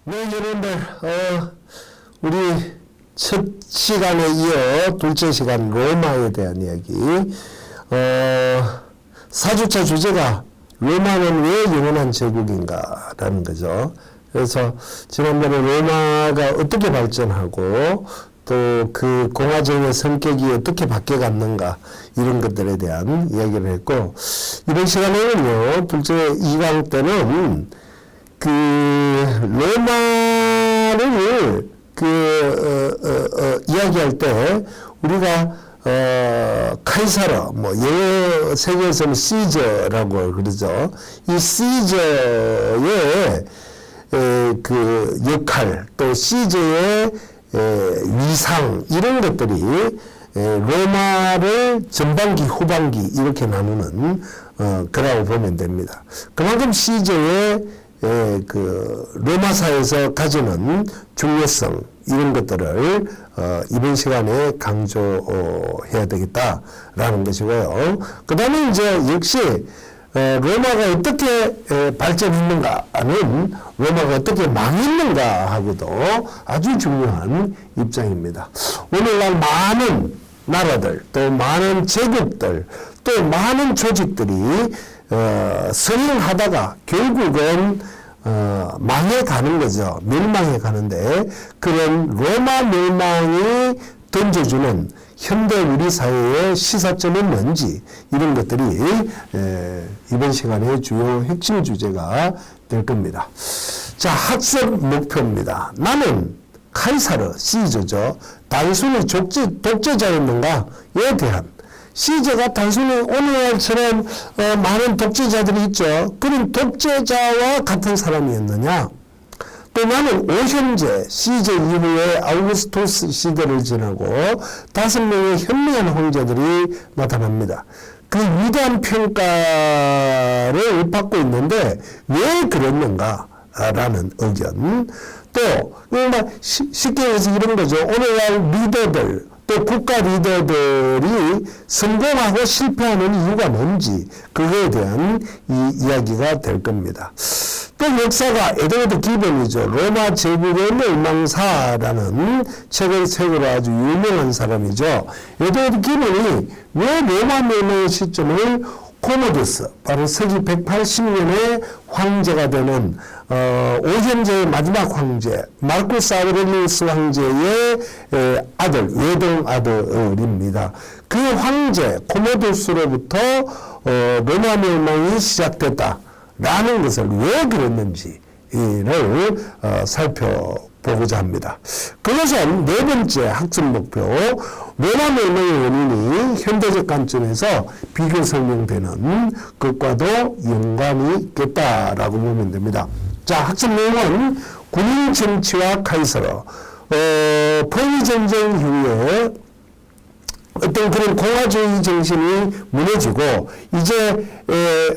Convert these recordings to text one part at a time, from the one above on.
네, 여러분들, 우리 첫 시간에 이어 둘째 시간 로마에 대한 이야기. 4주차 주제가 로마는 왜 영원한 제국인가라는 거죠. 그래서 지난번에 로마가 어떻게 발전하고 또 그 공화정의 성격이 어떻게 바뀌어갔는가 이런 것들에 대한 이야기를 했고, 이번 시간에는요, 둘째 2강 때는 그 로마를 이야기할 때 우리가 카이사르, 영어 세계에서는 시저라고 그러죠. 이 시저의 그 역할, 또 시저의 위상, 이런 것들이 로마를 전반기, 후반기 이렇게 나누는 거라고 보면 됩니다. 그만큼 시저의 그 로마사에서 가지는 중요성, 이런 것들을 이번 시간에 강조해야 되겠다라는 것이고요. 그 다음에 이제 역시 로마가 어떻게 발전했는가는 로마가 어떻게 망했는가 하고도 아주 중요한 입장입니다. 오늘날 많은 나라들, 또 많은 제국들, 또 많은 조직들이 성행하다가 결국은 망해가는 거죠. 멸망해 가는데, 그런 로마 멸망이 던져주는 현대 우리 사회의 시사점은 뭔지, 이런 것들이 이번 시간의 주요 핵심 주제가 될 겁니다. 자, 학습 목표입니다. 나는 카이사르, 시저죠. 단순히 독재자였는가에 대한, 시저가 단순히 오늘날처럼 많은 독재자들이 있죠. 그런 독재자와 같은 사람이었느냐? 또 나는 오현제, 시저 이후에 아우구스토스 시대를 지나고 5명의 현명한 황제들이 나타납니다. 그 위대한 평가를 받고 있는데 왜 그랬는가? 라는 의견. 또 쉽게 해서 이런 거죠. 오늘날 리더들, 또 국가 리더들이 성공하고 실패하는 이유가 뭔지, 그거에 대한 이야기가 될 겁니다. 또 역사가 에드워드 기본이죠. 로마 제국의 멸망사라는 책으로 아주 유명한 사람이죠. 에드워드 기본이 왜 로마 멸망의 시점을 코모두스, 바로 서기 180년에 황제가 되는 오현제의 마지막 황제, 마르쿠스 아우렐리우스 황제의 아들, 외동 아들입니다. 그 황제 코모두스로부터 로마 멸망이 시작됐다라는 것을 왜 그랬는지를 살펴보고자 합니다. 그것은 네 번째 학습 목표, 로마 멸망의 원인이 현대적 관점에서 비교 설명되는 것과도 연관이 있겠다라고 보면 됩니다. 자, 학습 내용은 군인 정치와 카이사르, 포위 전쟁 이후에 어떤 그런 공화주의 정신이 무너지고, 이제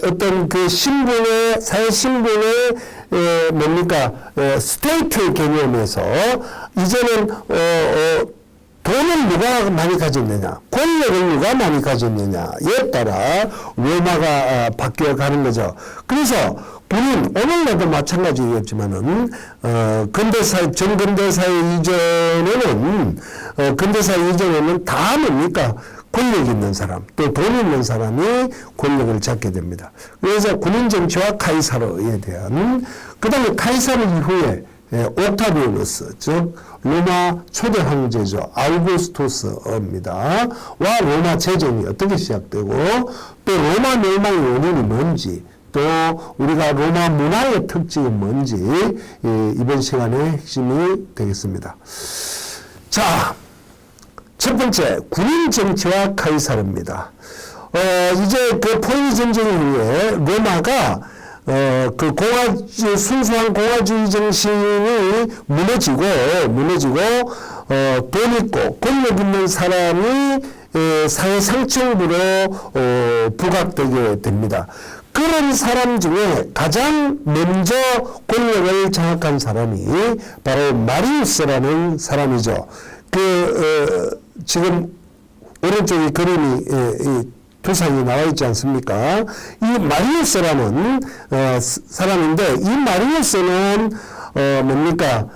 어떤 그 신분의, 사회 신분의 스테이트 개념에서 이제는 돈을 누가 많이 가졌느냐, 권력을 누가 많이 가졌느냐에 따라 로마가 바뀌어가는 거죠. 그래서 군인, 오늘날도 마찬가지겠지만은 전근대사회 이전에는 다 뭡니까? 권력 있는 사람, 또 돈 있는 사람이 권력을 잡게 됩니다. 그래서 군인 정치와 카이사르에 대한, 그 다음에 카이사르 이후에 옥타비아누스, 즉 로마 초대 황제죠. 아우구스토스입니다. 와 로마 제정이 어떻게 시작되고, 또 로마 멸망의 원인이 뭔지, 또 우리가 로마 문화의 특징이 뭔지, 이번 시간의 핵심이 되겠습니다. 자, 첫 번째, 군인 정치와 카이사르입니다. 이제 그 포위 전쟁 이후에 로마가 순수한 공화주의 정신이 무너지고, 돈 있고 권력 있는 사람이 사회 상층부로 부각되게 됩니다. 그런 사람 중에 가장 먼저 권력을 장악한 사람이 바로 마리우스라는 사람이죠. 지금 오른쪽에 그림이 두상이 나와 있지 않습니까? 이 마리우스라는 사람인데, 이 마리우스는 뭡니까,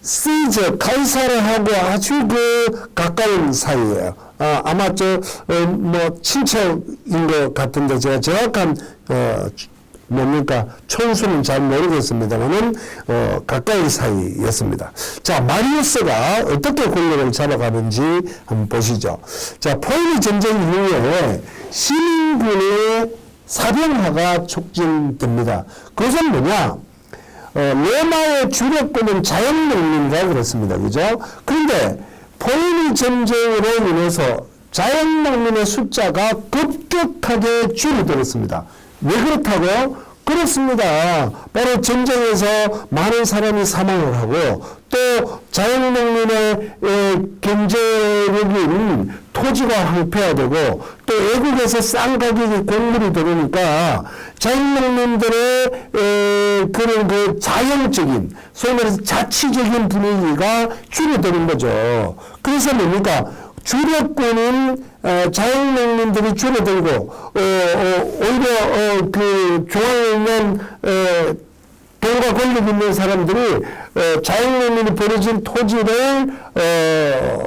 시저 카이사르하고 아주 가까운 사이예요. 아마 뭐 친척인 것 같은데 제가 정확한 뭡니까 총수는 잘 모르겠습니다만은 가까이 사이였습니다. 자, 마리우스가 어떻게 권력을 잡아가는지 한번 보시죠. 자, 포에니 전쟁 이후에 시민군의 사병화가 촉진됩니다. 그것은 뭐냐? 로마의 주력군은 자연농민이라고 그랬습니다. 그죠? 그런데 포에니 전쟁으로 인해서 자연농민의 숫자가 급격하게 줄어들었습니다. 왜 그렇다고? 그렇습니다. 바로 전쟁에서 많은 사람이 사망을 하고 또 자연농민의 경제력인 토지가 황폐화되고 또 외국에서 싼 가격의 곡물이 들어오니까 자연농민들의 그런 그 자영적인 소위 말해서 자치적인 분위기가 줄어드는 거죠. 그래서 뭡니까? 주력군은 자연농민들이 줄어들고 오히려 그 중앙에 있는 돈과 권력 있는 사람들이 자연농민이 벌어진 토지를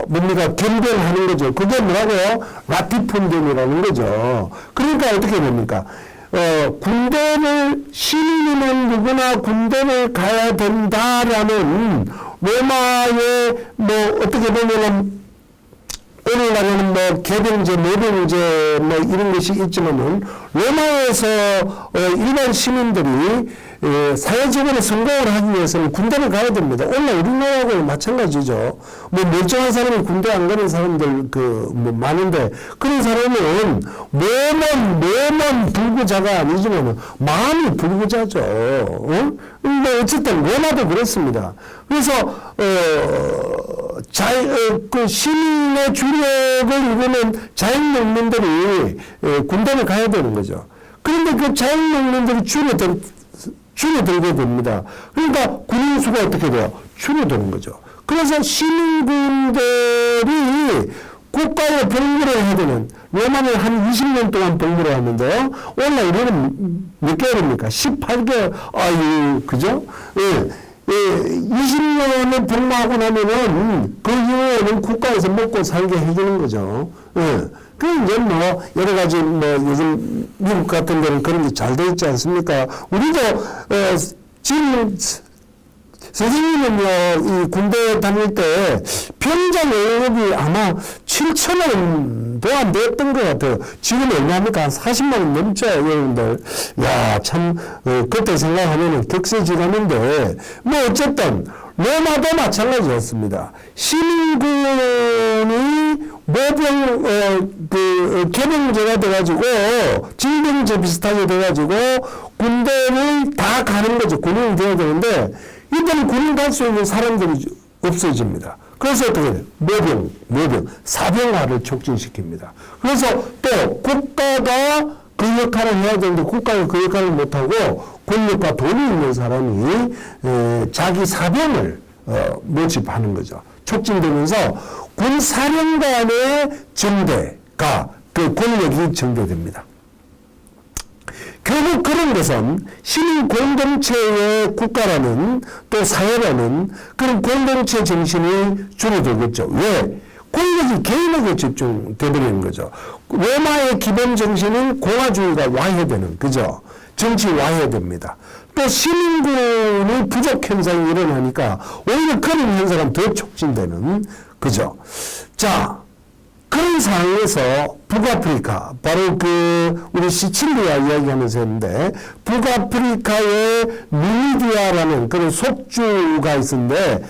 뭡니까 겸비하는 거죠. 그게 뭐라고요? 라티푼딩이라는 거죠. 그러니까 어떻게 됩니까? 군대를 시민이면 누구나 군대를 가야 된다라는 로마의 뭐 어떻게 보면은 오늘날에는 뭐 개병제, 모병제 뭐 이런 것이 있지만은 로마에서 일반 시민들이 사회적으로 성공을 하기 위해서는 군대를 가야 됩니다. 오늘 우리나라하고 마찬가지죠. 뭐 멀쩡한 사람이 군대 안 가는 사람들 뭐 많은데 그런 사람은 몸은 불구자가 아니지만 마음이 불구자죠. 근데 어쨌든 로마도 그렇습니다. 그래서 그 시민의 주력을 이루는 자연농민들이 군대를 가야 되는 거죠. 그런데 그 자연농민들이 줄어들게 됩니다. 그러니까 군인 수가 어떻게 돼요? 줄어드는 거죠. 그래서 시민군들이 국가에 복무를 해야 되는, 로마는 한 20년 동안 복무를 하는데요. 오늘 우리는 몇 개월입니까? 18개월. 아유, 그죠? 예. 20년을 복무하고 나면은 그 이후에는 국가에서 먹고 살게 해주는 거죠. 예. 그 이제 뭐 여러 가지 뭐 요즘 미국 같은 데는 그런 게 잘 돼 있지 않습니까? 우리도 지금 선생님은요 이 군대 다닐 때 병장 월급이 아마 7,000원도 안 됐던 것 같아요. 지금 얼마입니까? 한 40만 원 넘죠, 여러분들. 야, 참 그때 생각하면은 격세지감인데 뭐 어쨌든 로마도 마찬가지였습니다. 시민군이 모병 개병제가 돼가지고 징병제 비슷하게 돼가지고 군대를 다 가는 거죠. 군인이 되어야 되는데 이때는 군인 갈 수 있는 사람들이 없어집니다. 그래서 어떻게 돼요? 모병, 사병화를 촉진시킵니다. 그래서 또 국가가 그 역할을 해야 되는데 국가가 그 역할을 못하고 권력과 돈이 있는 사람이 자기 사병을 모집하는 거죠. 촉진되면서 군사령관의 정대가 그 권력이 정대됩니다. 결국 그런 것은 시민 공동체의 국가라는 또 사회라는 그런 공동체 정신이 줄어들겠죠. 왜? 권력이 개인에게 집중되어버리는 거죠. 로마의 기본 정신은 공화주의가 와해되는, 그죠? 정치 와해됩니다. 또 시민군의 부족 현상이 일어나니까 오히려 그런 현상은 더 촉진되는, 그죠? 자, 그런 상황에서 북아프리카, 바로 우리 시칠리아 이야기하면서 했는데, 북아프리카의 누미디아라는 그런 속주가 있었는데,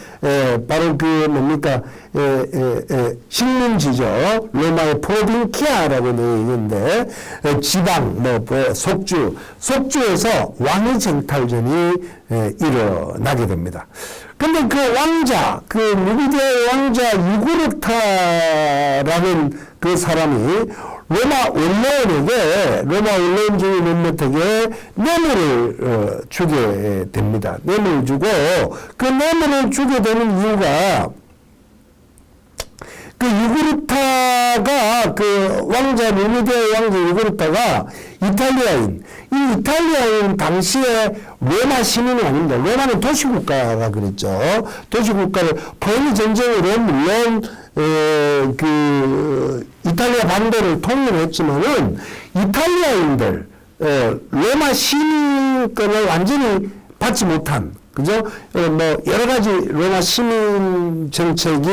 바로 뭡니까, 식민지죠. 로마의 프로빈키아라고 있는데, 지방, 속주에서 왕위 쟁탈전이 일어나게 됩니다. 근데 그 왕자, 누미디아의 왕자 유구르타라는 그 사람이 로마 원로원주의 몇몇에게 뇌물을 주게 됩니다. 뇌물을 주고 그 뇌물을 주게 되는 이유가 그 유구르타가 그 왕자 누미디아의 왕자 유구르타가 이탈리아인. 이 이탈리아인 당시에 로마 시민이 아닙니다. 로마는 도시국가가 그랬죠. 도시국가를 포로미 전쟁으로 물론 이탈리아 반도를 통일했지만은 이탈리아인들 로마 시민권을 완전히 받지 못한, 그죠? 뭐 여러 가지 로마 시민 정책이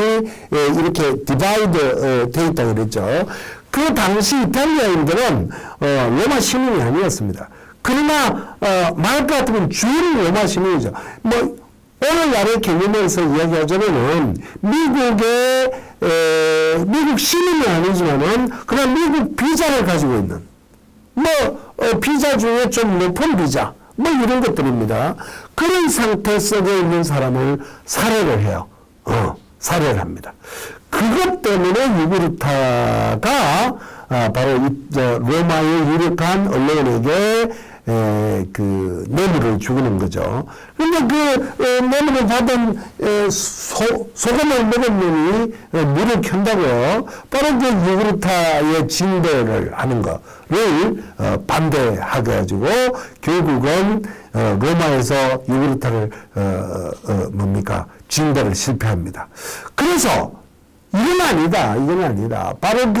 이렇게 디바이드 돼 있다 그랬죠. 그 당시 이탈리아인들은 로마 시민이 아니었습니다. 그러나 말 같으면 주인 로마 시민이죠. 뭐 오늘날의 개념에서 이야기하자면은 미국 시민이 아니지만은 그냥 미국 비자를 가지고 있는 비자 중에 좀 높은 비자 뭐 이런 것들입니다. 그런 상태 속에 있는 사람을 살해를 해요. 살해를 합니다. 그것 때문에 유구르타가 바로 로마의 유력한 언론에게 뇌물을 주는 거죠. 근데 뇌물을 받은 소금을 먹은 놈이 물을 켠다고 바로 그 유구르타의 징벌을 하는 거를 반대하게 가지고 결국은 로마에서 유구르타를 징벌을 실패합니다. 그래서 이건 아니다. 바로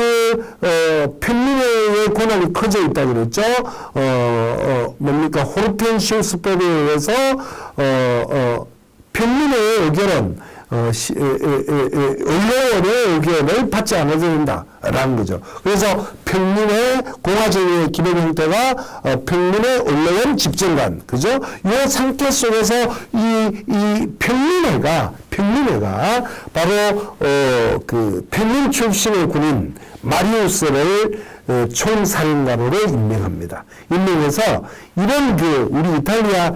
평민의 권한이 커져 있다 그랬죠. 호르텐시우스법에 의해서, 평민의 의견은, 언론의 의견을 받지 않아도 된다라는 거죠. 그래서 평민의 공화정의 기본 형태가 평민의 언론 집정관, 그죠? 이 상태 속에서 이 평민회가 바로 평민 출신의 군인 마리우스를 총살인가로로 임명합니다. 임명해서 이런 우리 이탈리아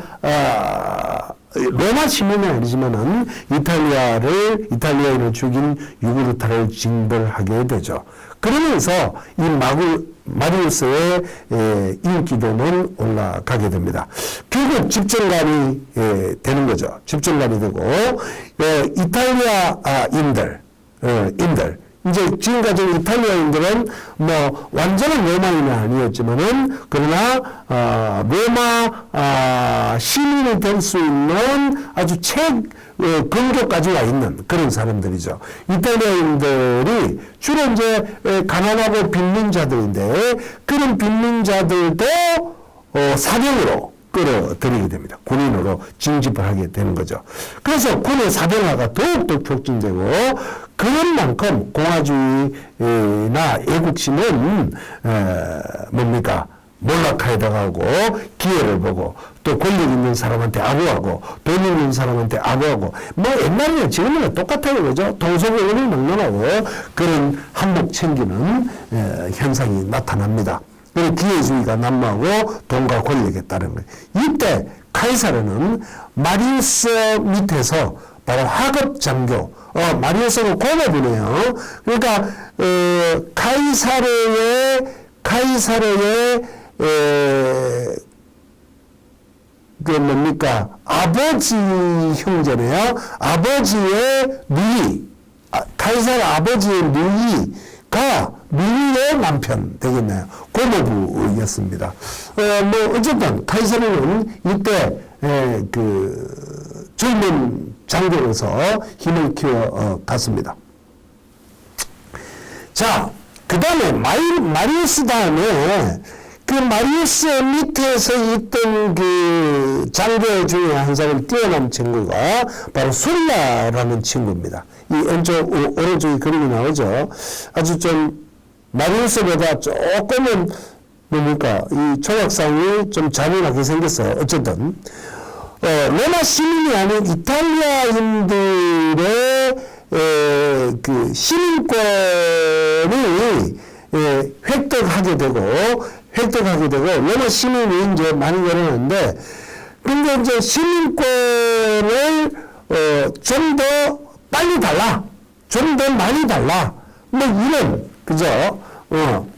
로마 시민은 아니지만은 이탈리아인을 죽인 유구르타를 징벌하게 되죠. 그러면서 이 마리우스의 인기도는 올라가게 됩니다. 결국 집정관이 되는 거죠. 집정관이 되고 이탈리아인들 이제 지금까지 이탈리아인들은 뭐 완전한 로마인은 아니었지만은 그러나 로마 시민이 될 수 있는 아주 근교까지 와 있는 그런 사람들이죠. 이탈리아인들이 주로 이제 가난하고 빈민자들인데 그런 빈민자들도 사병으로 끌어들이게 됩니다. 군인으로 징집을 하게 되는 거죠. 그래서 군의 사병화가 더욱더 촉진되고 그런 만큼 공화주의나 애국심은 몰락하게 당하고 기회를 보고 또 권력 있는 사람한테 아부하고 돈 있는 사람한테 아부하고 뭐 옛날에는 지금은 똑같아요. 그죠? 동서고금을 막론하고 그런 한몫 챙기는 현상이 나타납니다. 그리고 기회주의가 난무하고 돈과 권력에 따른 거예요. 이때 카이사르는 마리우스 밑에서 바로 하급 장교, 마리우스는 고모부네요. 그러니까 카이사르의 아버지 형제네요. 아버지의 누이, 카이사르 아버지의 누이가 누이의 남편 되겠네요. 고모부였습니다. 어쨌든 카이사르는 이때 젊은 장교로서 힘을 키워 갔습니다. 자, 그 다음에 마리우스 다음에 마리우스 밑에서 있던 장교 중에 한 사람 뛰어난 친구가 바로 술라라는 친구입니다. 이 오른쪽에 그림이 나오죠. 아주 좀 마리우스보다 조금은 이 조각상이 좀 잔인하게 생겼어요. 어쨌든 로마 시민이 아닌 이탈리아인들의 시민권이 획득하게 되고 로마 시민이 이제 많이 늘어났는데 근데 이제 시민권을 좀 더 빨리 달라, 좀 더 많이 달라, 뭐 이런 그죠?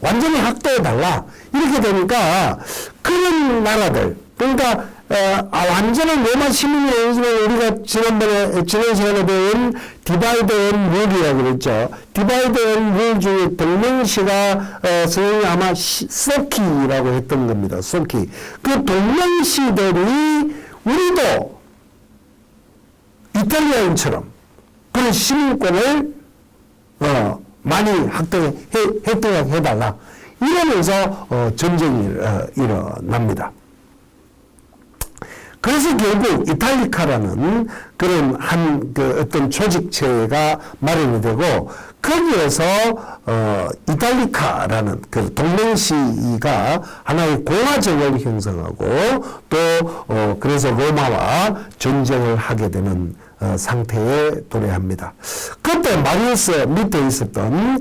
완전히 확대해 달라 이렇게 되니까 그런 나라들 그러니까 완전한 로마 시민이 아니지만 우리가 지난 시간에 배운 디바이드 앤 룰이라고 그랬죠. 디바이드 앤 룰 중에 동명시가 성경이 아마 서키라고 했던 겁니다. 서키. 그 동명시들이 우리도 이탈리아인처럼 그런 시민권을 많이 획득해달라. 이러면서 전쟁이 일어납니다. 그래서 결국 이탈리카라는 그런 어떤 조직체가 마련이 되고, 거기에서, 이탈리카라는 그 동맹시가 하나의 공화정을 형성하고, 또, 그래서 로마와 전쟁을 하게 되는 상태에 도래합니다. 그때 마리우스 밑에 있었던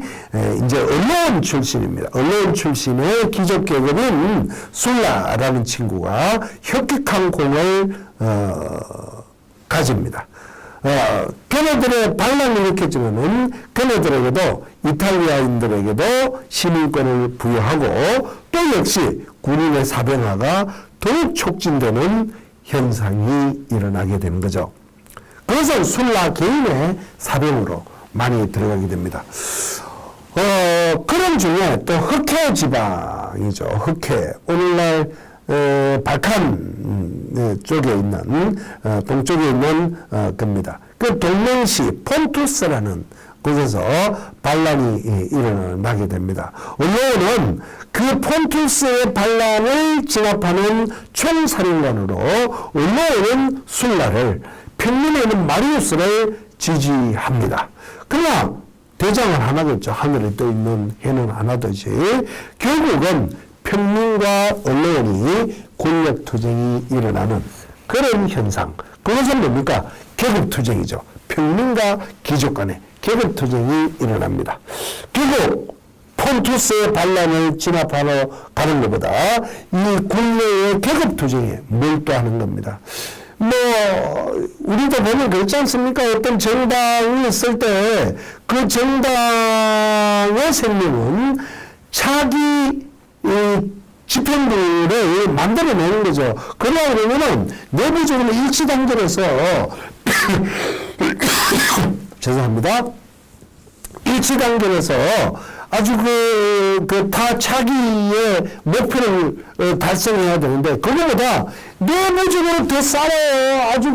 이제 언론 출신입니다. 언론 출신의 귀족계급인 술라라는 친구가 혁혁한 공을 가집니다. 걔네들의 반란을 일으켰지만은 걔네들에게도 이탈리아인들에게도 시민권을 부여하고 또 역시 군인의 사병화가 더욱 촉진되는 현상이 일어나게 되는 거죠. 그래서 술라 개인의 사병으로 많이 들어가게 됩니다. 그런 중에 또 흑해 지방이죠. 흑해. 오늘날 발칸 쪽에 있는 동쪽에 있는 겁니다. 그 동맹시 폰투스라는 곳에서 반란이 일어나게 됩니다. 언론은 그 폰투스의 반란을 진압하는 총사령관으로 언론은 술라를, 평민에 있는 마리우스를 지지합니다. 그러나 대장은 하나겠죠. 하늘에 떠 있는 해는 하나듯이 결국은 평민과 언론이 권력투쟁이 일어나는 그런 현상. 그것은 뭡니까? 계급투쟁이죠. 평민과 귀족 간의 계급투쟁이 일어납니다. 결국 폰투스의 반란을 진압하러 가는 것보다 이 국내의 계급투쟁에 몰두하는 겁니다. 우리도 보면 그렇지 않습니까? 어떤 정당이 있을 때 그 정당의 생명은 자기 집행부를 만들어내는 거죠. 그러려면은 내부적으로 일치단결해서 죄송합니다. 일치단결해서 아주 다 자기의 목표를 달성해야 되는데, 그거보다 내부적으로 더 싸워요. 아주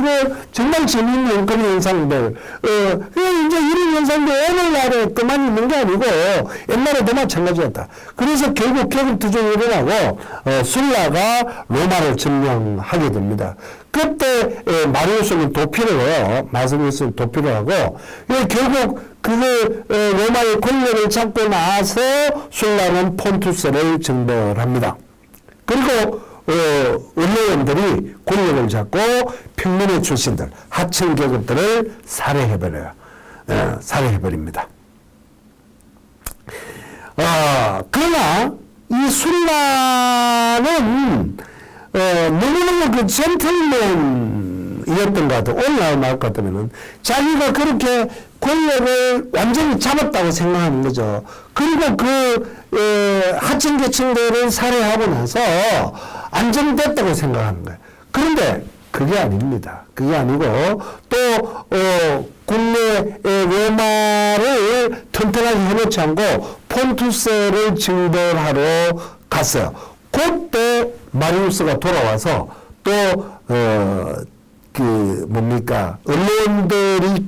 정말 재미있는 그런 현상들. 이제 이런 현상도 오늘날에 그만 있는 게 아니고, 옛날에도 마찬가지였다. 그래서 결국 계급투쟁이 일어나고, 술라가 로마를 점령하게 됩니다. 그때, 마리우스는 도피를 해요. 마리우스는 도피를 하고, 결국, 로마의 권력을 잡고 나서 술라는 폰투스를 정벌합니다. 그리고, 언론들이 권력을 잡고 평민의 출신들, 하층 계급들을 살해해버려요. 살해해버립니다. 그러나, 이 술라는, 너무너무 젠틀맨이었던 것 같아요. 오늘 나올 것 같으면은. 자기가 그렇게 권력을 완전히 잡았다고 생각하는 거죠. 그리고 하층 계층들을 살해하고 나서 안정됐다고 생각하는 거예요. 그런데 그게 아닙니다. 그게 아니고 또 국내 로마를 튼튼하게 해놓지 않고 폰투스를 증벌하러 갔어요. 그때 마리우스가 돌아와서 또 언론들이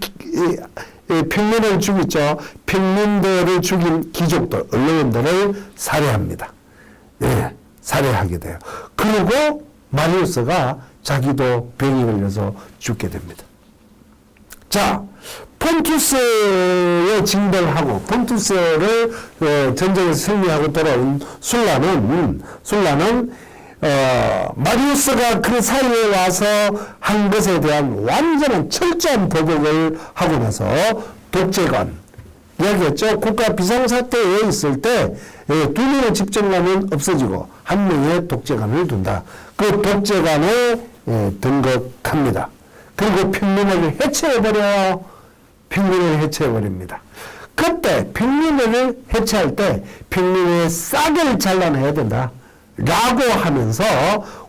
평민을 죽였죠. 평민들을 죽인 귀족들, 언론들을 살해합니다. 살해하게 돼요. 그리고 마리우스가 자기도 병이 걸려서 죽게 됩니다. 자, 폰투스에 징벌하고 폰투스를 전쟁에서 승리하고 돌아온 술라는 마리우스가 그 사이에 와서 한 것에 대한 완전한 철저한 보복을 하고 나서 독재관, 이야기했죠. 국가 비상사태에 있을 때 두 명의 집정관은 없어지고 한 명의 독재관을 둔다. 그 독재관에 등극합니다. 그리고 평민을 해체해버려요. 평민을 해체해버립니다. 그때 평민을 해체할 때 평민의 싹을 잘라내야 된다 라고 하면서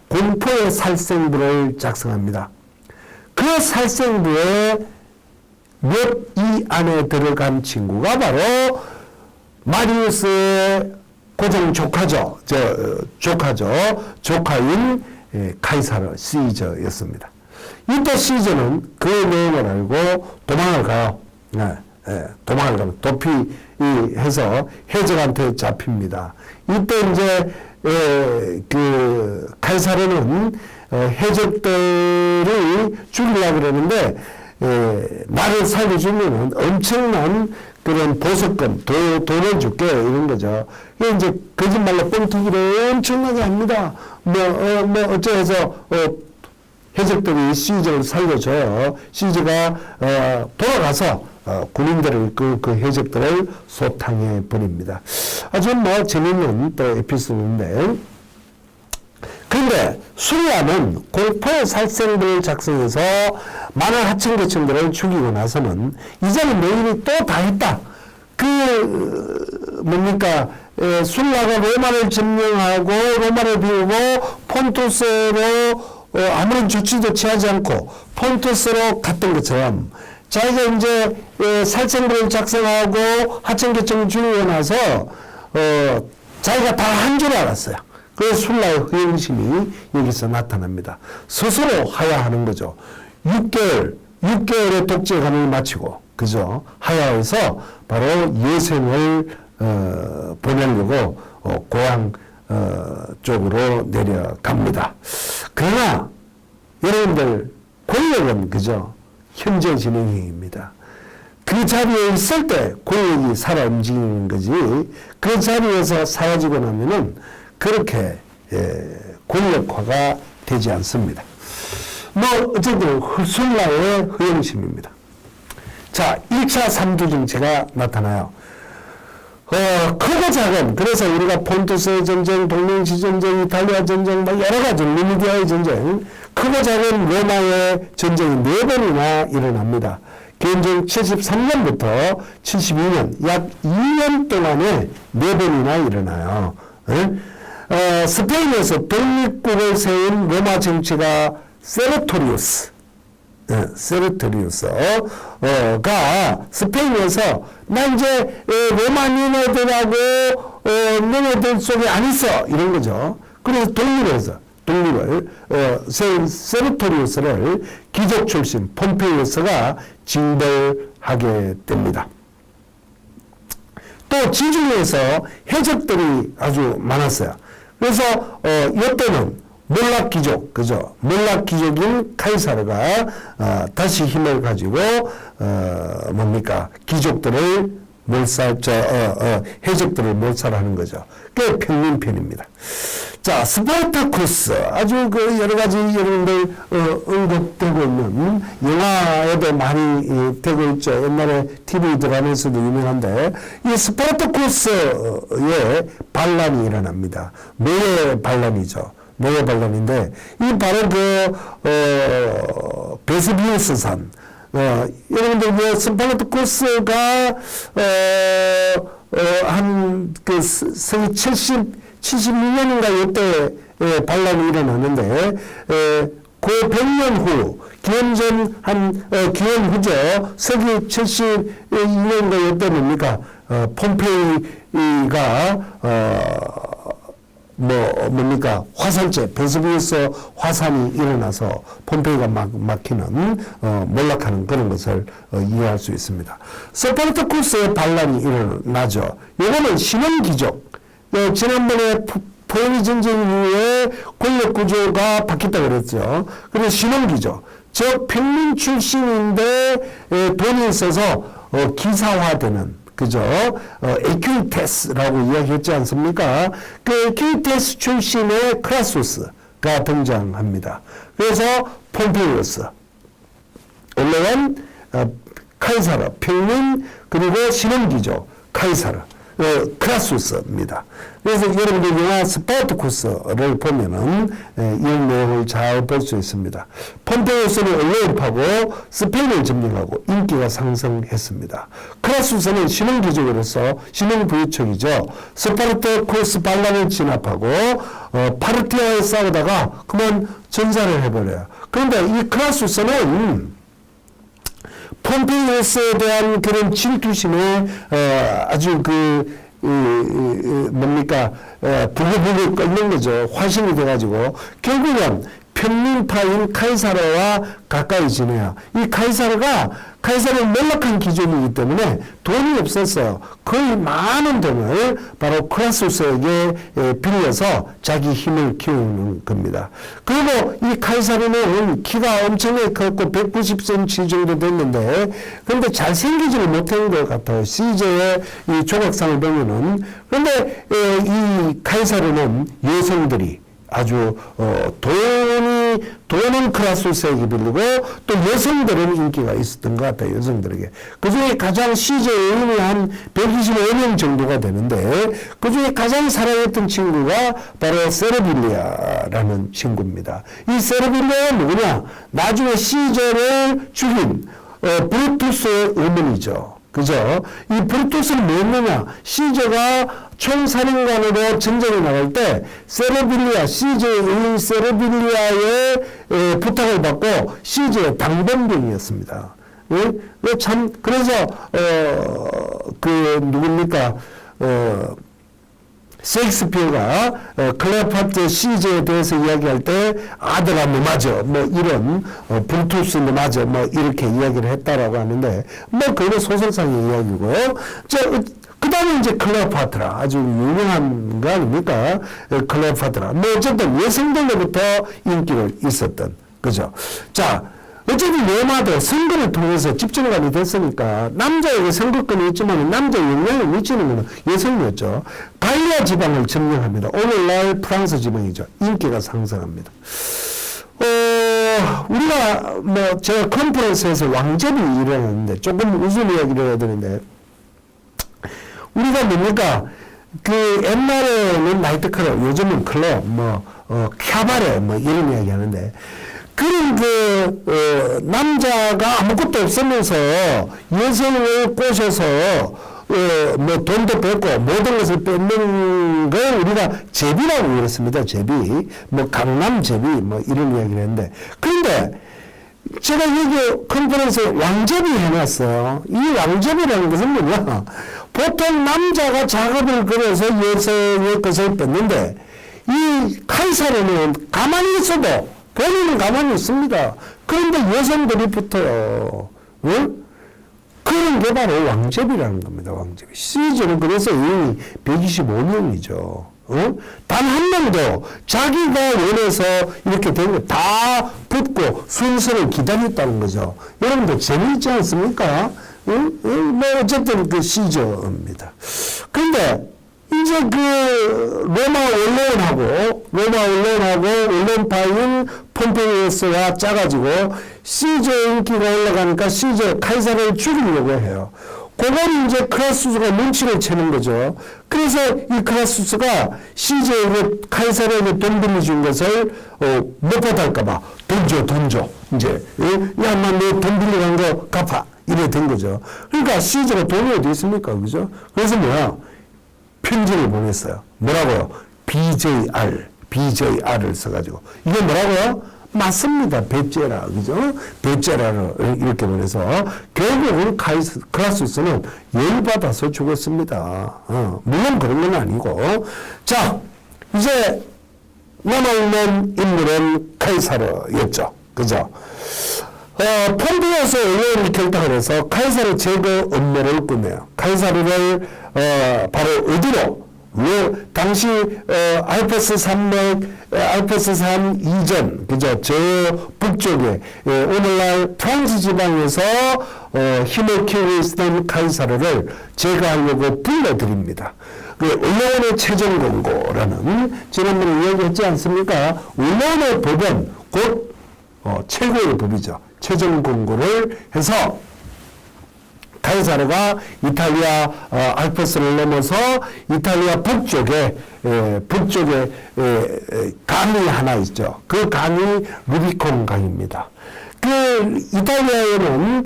공포의 살생부를 작성합니다. 그 살생부에 몇 이 안에 들어간 친구가 바로 마리우스의 고정 조카죠. 조카인 카이사르 시저였습니다. 이때 시저는 그 내용을 알고 도망을 가요. 도망을 가면 도피해서 해적한테 잡힙니다. 이때 이제 그 카이사르는 해적들이 죽이려고 그러는데 나를 살려주면 엄청난 그런 보석금, 돈을 줄게, 이런 거죠. 이게 이제 거짓말로 뻥튀기를 엄청나게 합니다. 어쩌해서, 해적들이 시저를 살려줘요. 시저가, 돌아가서, 군인들을, 그 해적들을 소탕해 버립니다. 아주 재밌는 또 에피소드인데, 그런데 술라는 공포의 살생부를 작성해서 많은 하층계층들을 죽이고 나서는 이제는 내 일이 또 다 했다. 술라가 로마를 점령하고 로마를 비우고 폰투스로 아무런 조치도 취하지 않고 폰투스로 갔던 것처럼 자기가 이제 살생부를 작성하고 하층계층을 죽이고 나서 자기가 다 한 줄 알았어요. 그 술라의 허영심이 여기서 나타납니다. 스스로 하야하는 거죠. 6개월의 독재감을 마치고, 그죠? 하야해서 바로 예생을, 보내려고, 고향, 쪽으로 내려갑니다. 그러나, 여러분들, 권력은, 그죠? 현재 진행형입니다. 그 자리에 있을 때 권력이 살아 움직이는 거지, 그 자리에서 사라지고 나면은, 그렇게 권력화가 되지 않습니다. 어쨌든 술라의 허영심입니다. 자, 1차 삼두 정체가 나타나요. 크고 작은, 그래서 우리가 폰투스의 전쟁, 동맹시 전쟁, 이탈리아 전쟁, 여러 가지 누미디아의 전쟁, 크고 작은 로마의 전쟁이 4번이나 일어납니다. 개인전 73년부터 72년, 약 2년 동안에 4번이나 일어나요. 스페인에서 독립국을 세운 로마 정치가 세르토리우스가 스페인에서 나 이제 로마 니네들하고 너네들 속에 안 있어, 이런 거죠. 그래서 독립을 세르토리우스를 귀족 출신 폼페이우스가 징벌하게 됩니다. 또 지중해에서 해적들이 아주 많았어요. 그래서 이때는 몰락귀족, 그죠? 몰락귀족인 카이사르가 다시 힘을 가지고 귀족들을 해적들을 몰살하는 거죠. 그게 평민편입니다. 자, 스파르타쿠스, 아주 여러 가지 여러분들 언급되고 있는 영화에도 많이 되고 있죠. 옛날에 TV 드라마에서도 유명한데, 이 스파르타쿠스의 반란이 일어납니다. 노예 반란이죠. 노예 반란인데, 이 바로 베스비우스산, 여러분들 스파르타쿠스가 한 서기 76년인가 이때 반란이 일어나는데, 그 100년 후, 기원 후죠. 서기 72년인가 이때 뭡니까? 폼페이가, 화산재, 베스비우스 화산이 일어나서 폼페이가 막히는, 몰락하는 그런 것을 이해할 수 있습니다. 스파르타쿠스의 반란이 일어나죠. 이거는 신흥귀족. 지난번에 포로기 전쟁 이후에 권력 구조가 바뀌었다고 그랬죠. 그래서 신흥귀족. 즉, 평민 출신인데 돈이 있어서 기사화되는, 그죠? 에큐이테스라고 이야기했지 않습니까? 그 에큐이테스 출신의 크라수스가 등장합니다. 그래서 폼페이우스, 올라간 카이사르, 평민, 그리고 신흥귀족 카이사르. 크라수스입니다. 그래서 여러분들 영화 스파르타쿠스를 보면은 이런 내용을 잘 볼 수 있습니다. 폼페이우스는 언론파고 스페인을 점령하고 인기가 상승했습니다. 크라수스는 신흥기족으로서 신흥부유척이죠. 스파르타쿠스 반란을 진압하고 파르티아에 싸우다가 그만 전사를 해버려요. 그런데 이 크라수스는 폼페이우스에 대한 그런 질투심에 아주 뭡니까 부글부글 끓는 거죠. 화신이 돼가지고 결국은 평민파인 카이사르와 가까이 지내요. 이 카이사르는 몰락한 기족이기 때문에 돈이 없었어요. 거의 많은 돈을 바로 크라수스에게 빌려서 자기 힘을 키우는 겁니다. 그리고 이 카이사르는 키가 엄청나게 컸고 190cm 정도 됐는데 그런데 잘생기지를 못한 것 같아요. 시제의 이 조각상을 보면은. 그런데 이 카이사르는 여성들이 아주 돈은 크라수스에게 빌리고 또 여성들은 인기가 있었던 것 같아요. 여성들에게. 그중에 가장 시제 여인이 한 125명 정도가 되는데 그중에 가장 사랑했던 친구가 바로 세르빌리아라는 친구입니다. 이 세르빌리아는 누구냐? 나중에 시제를 죽인 브루투스의 어머니죠. 그죠? 이 브루투스는 뭐였느냐? 시저가 총사령관으로 전쟁에 나갈 때 시저의 의인 세르빌리아의 부탁을 받고 시저의 당번병이었습니다. 예? 그래서 누굽니까? 셰익스피어가 클레오파트라 시제에 대해서 이야기할 때 아들아 뭐 맞아 뭐 이런 브루투스 뭐 맞아 뭐 이렇게 이야기를 했다라고 하는데 뭐 그거는 소설상의 이야기고요. 그 다음에 이제 클레오파트라 아주 유명한 거 아닙니까? 클레오파트라 뭐 어쨌든 여성들로부터 인기를 있었던 그죠. 자. 어쨌든 로마도 선거를 통해서 집정관이 됐으니까 남자에게 선거권이 있지만 남자의 영향을 미치는 것은 여성이었죠. 갈리아 지방을 점령합니다. 오늘날 프랑스 지방이죠. 인기가 상승합니다. 우리가 제가 컨퍼런스에서 왕제비 일어났는데 조금 웃음 이야기를 해야 되는데 우리가 뭡니까 옛날에는 나이트클럽 요즘은 클럽 캬바레 이런 이야기 하는데 그런 남자가 아무것도 없으면서 여성을 꼬셔서 돈도 뺏고 모든 것을 뺏는 걸 우리가 제비라고 그랬습니다. 제비 강남 제비 이런 이야기를 했는데 그런데 제가 여기 컨퍼런스에 왕제비 해놨어요. 이 왕제비라는 것은 뭐냐? 보통 남자가 작업을 걸어서 여성의 것을 뺏는데 이 카이사르는 가만히 있어도 본인은 가만히 있습니다. 그런데 여성들이 붙어요. 응? 그런 게 바로 왕제비라는 겁니다. 왕제비. 시즌은 그래서 이 125명이죠. 응? 단 한 명도 자기가 원해서 이렇게 된 거 다 붙고 순서를 기다렸다는 거죠. 여러분들 재미있지 않습니까? 응? 어쨌든 그 시저입니다. 그런데 이제 로마 언론하고 언론파인 폼페이우스가 짜가지고 시저 인기가 올라가니까 시저 카이사르를 죽이려고 해요. 그걸 이제 크라수스가 눈치를 채는 거죠. 그래서 이 크라수스가 시저에게 카이사르에게 돈 빌려준 것을 못 받을까봐 돈 줘. 이제 야마 너 돈 빌려간 거 갚아. 이래 된 거죠. 그러니까 시저가 돈이 어디 있습니까? 그죠? 그래서 편지를 보냈어요. 뭐라고요? BJR을 써가지고. 이게 뭐라고요? 맞습니다. 배째라. 그죠? 배째라를 이렇게 보내서 결국은 크라수스는 열받아서 죽었습니다. 물론 그런 건 아니고. 자, 이제 남아있는 인물은 카이사르였죠. 그죠? 폼페이우스 의회를 결탁을 해서 카이사르 제거 업무를 끝내요. 카이사르를 바로 어디로? 당시 알프스 산 이전 그죠? 저 북쪽에 오늘날 프랑스 지방에서 힘을 키우고 있던 카이사르를 제거하려고 불러드립니다. 언론의 최종 권고라는 지난번에 이야기했지 않습니까? 언론의 법은 곧 최고의 법이죠. 최종 권고를 해서 카이사르가 이탈리아 알프스를 넘어서 이탈리아 북쪽에 강이 하나 있죠. 그 강이 루비콘 강입니다. 그 이탈리아에는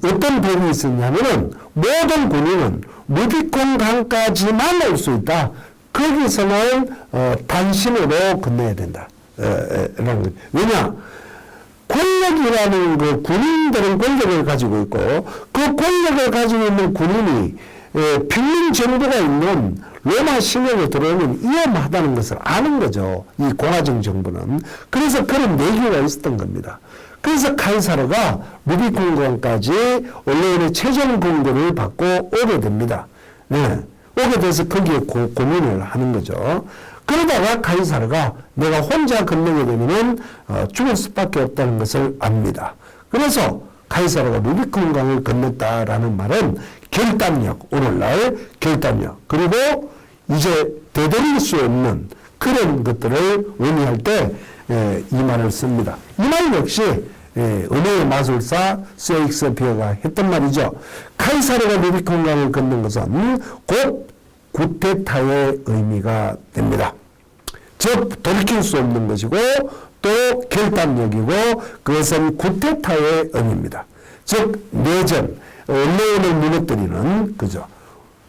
어떤 법이 있었냐면은 모든 군인은 루비콘 강까지만 올 수 있다. 거기서는 단신으로 건너야 된다. 왜냐? 권력이라는 그 군인들은 권력을 가지고 있고 그 권력을 가지고 있는 군인이 평민 정부가 있는 로마 시내에 들어오면 위험하다는 것을 아는 거죠. 이 공화정 정부는. 그래서 그런 내기가 있었던 겁니다. 그래서 카이사르가 루비콘강까지 원래는 최종 공고를 받고 오게 됩니다. 네. 오게 돼서 거기에 고민을 하는 거죠. 그러다가 카이사르가 내가 혼자 건너게 되면 죽을 수밖에 없다는 것을 압니다. 그래서 카이사르가 루비콘강을 건넜다라는 말은 결단력, 오늘날 결단력, 그리고 이제 되돌릴 수 없는 그런 것들을 의미할 때 이 말을 씁니다. 이 말 역시 언어의 마술사 셰익스피어가 했던 말이죠. 카이사르가 루비콘강을 건넌 것은 곧 구테타의 의미가 됩니다. 즉 돌이킬 수 없는 것이고 또 결단력이고 그것은 구테타의 의미입니다. 즉 내전, 언론을 무너뜨리는 거죠.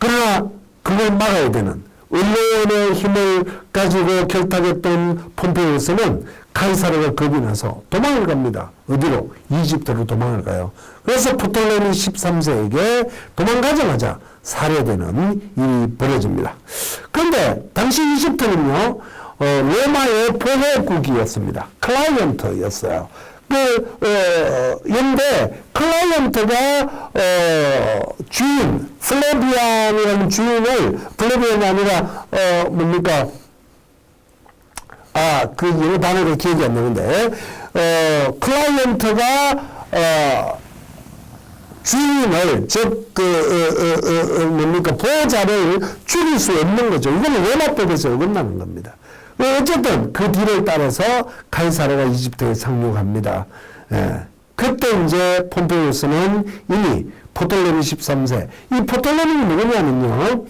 그러나 그걸 막아야 되는 언론의 힘을 가지고 결탁했던 폼페이오스는 카이사르가 겁이 나서 도망을 갑니다. 어디로? 이집트로 도망을 가요. 그래서 프톨레미 13세에게 도망가자마자 살해되는 일이 벌어집니다. 그런데 당시 이집트는요, 로마의 보호국이었습니다. 클라이언트였어요. 그런데 클라이언트가 주인, 플레비안이라는 주인을, 플레비안이 아니라 뭡니까? 그 영어 단어가 기억이 안 나는데 클라이언트가 주인을, 즉 뭡니까? 보호자를 죽일 수 없는 거죠. 이거는 로마법에서 어긋나는 겁니다. 어쨌든 그 뒤를 따라서 카이사르가 이집트에 상륙합니다. 그때 이제 폼페이오스는 이미 프톨레미 13세, 이 프톨레미는 누구냐면요,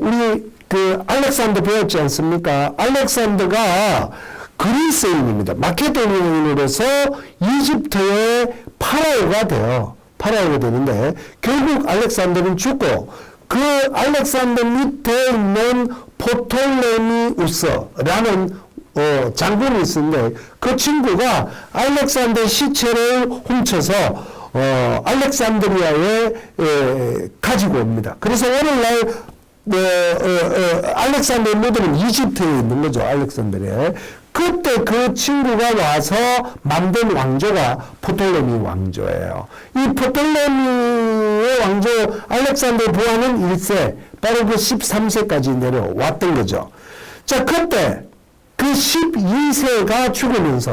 우리 그 알렉산더 배웠지 않습니까? 알렉산더가 그리스인입니다. 마케도니아인으로서 이집트의 파라오가 돼요. 파라오가 되는데 결국 알렉산더는 죽고 그 알렉산더 밑에 있는 포톨레미우스라는 장군이 있었는데 그 친구가 알렉산더의 시체를 훔쳐서 알렉산드리아에 가지고 옵니다. 그래서 오늘날 알렉산더의 무덤은 이집트에 있는 거죠. 알렉산드리아에. 그때 그 친구가 와서 만든 왕조가 포톨레미 왕조예요. 이 포톨레미의 왕조 알렉산더 부하는 1세, 바로 그 13세까지 내려왔던 거죠. 자, 그때 그 12세가 죽으면서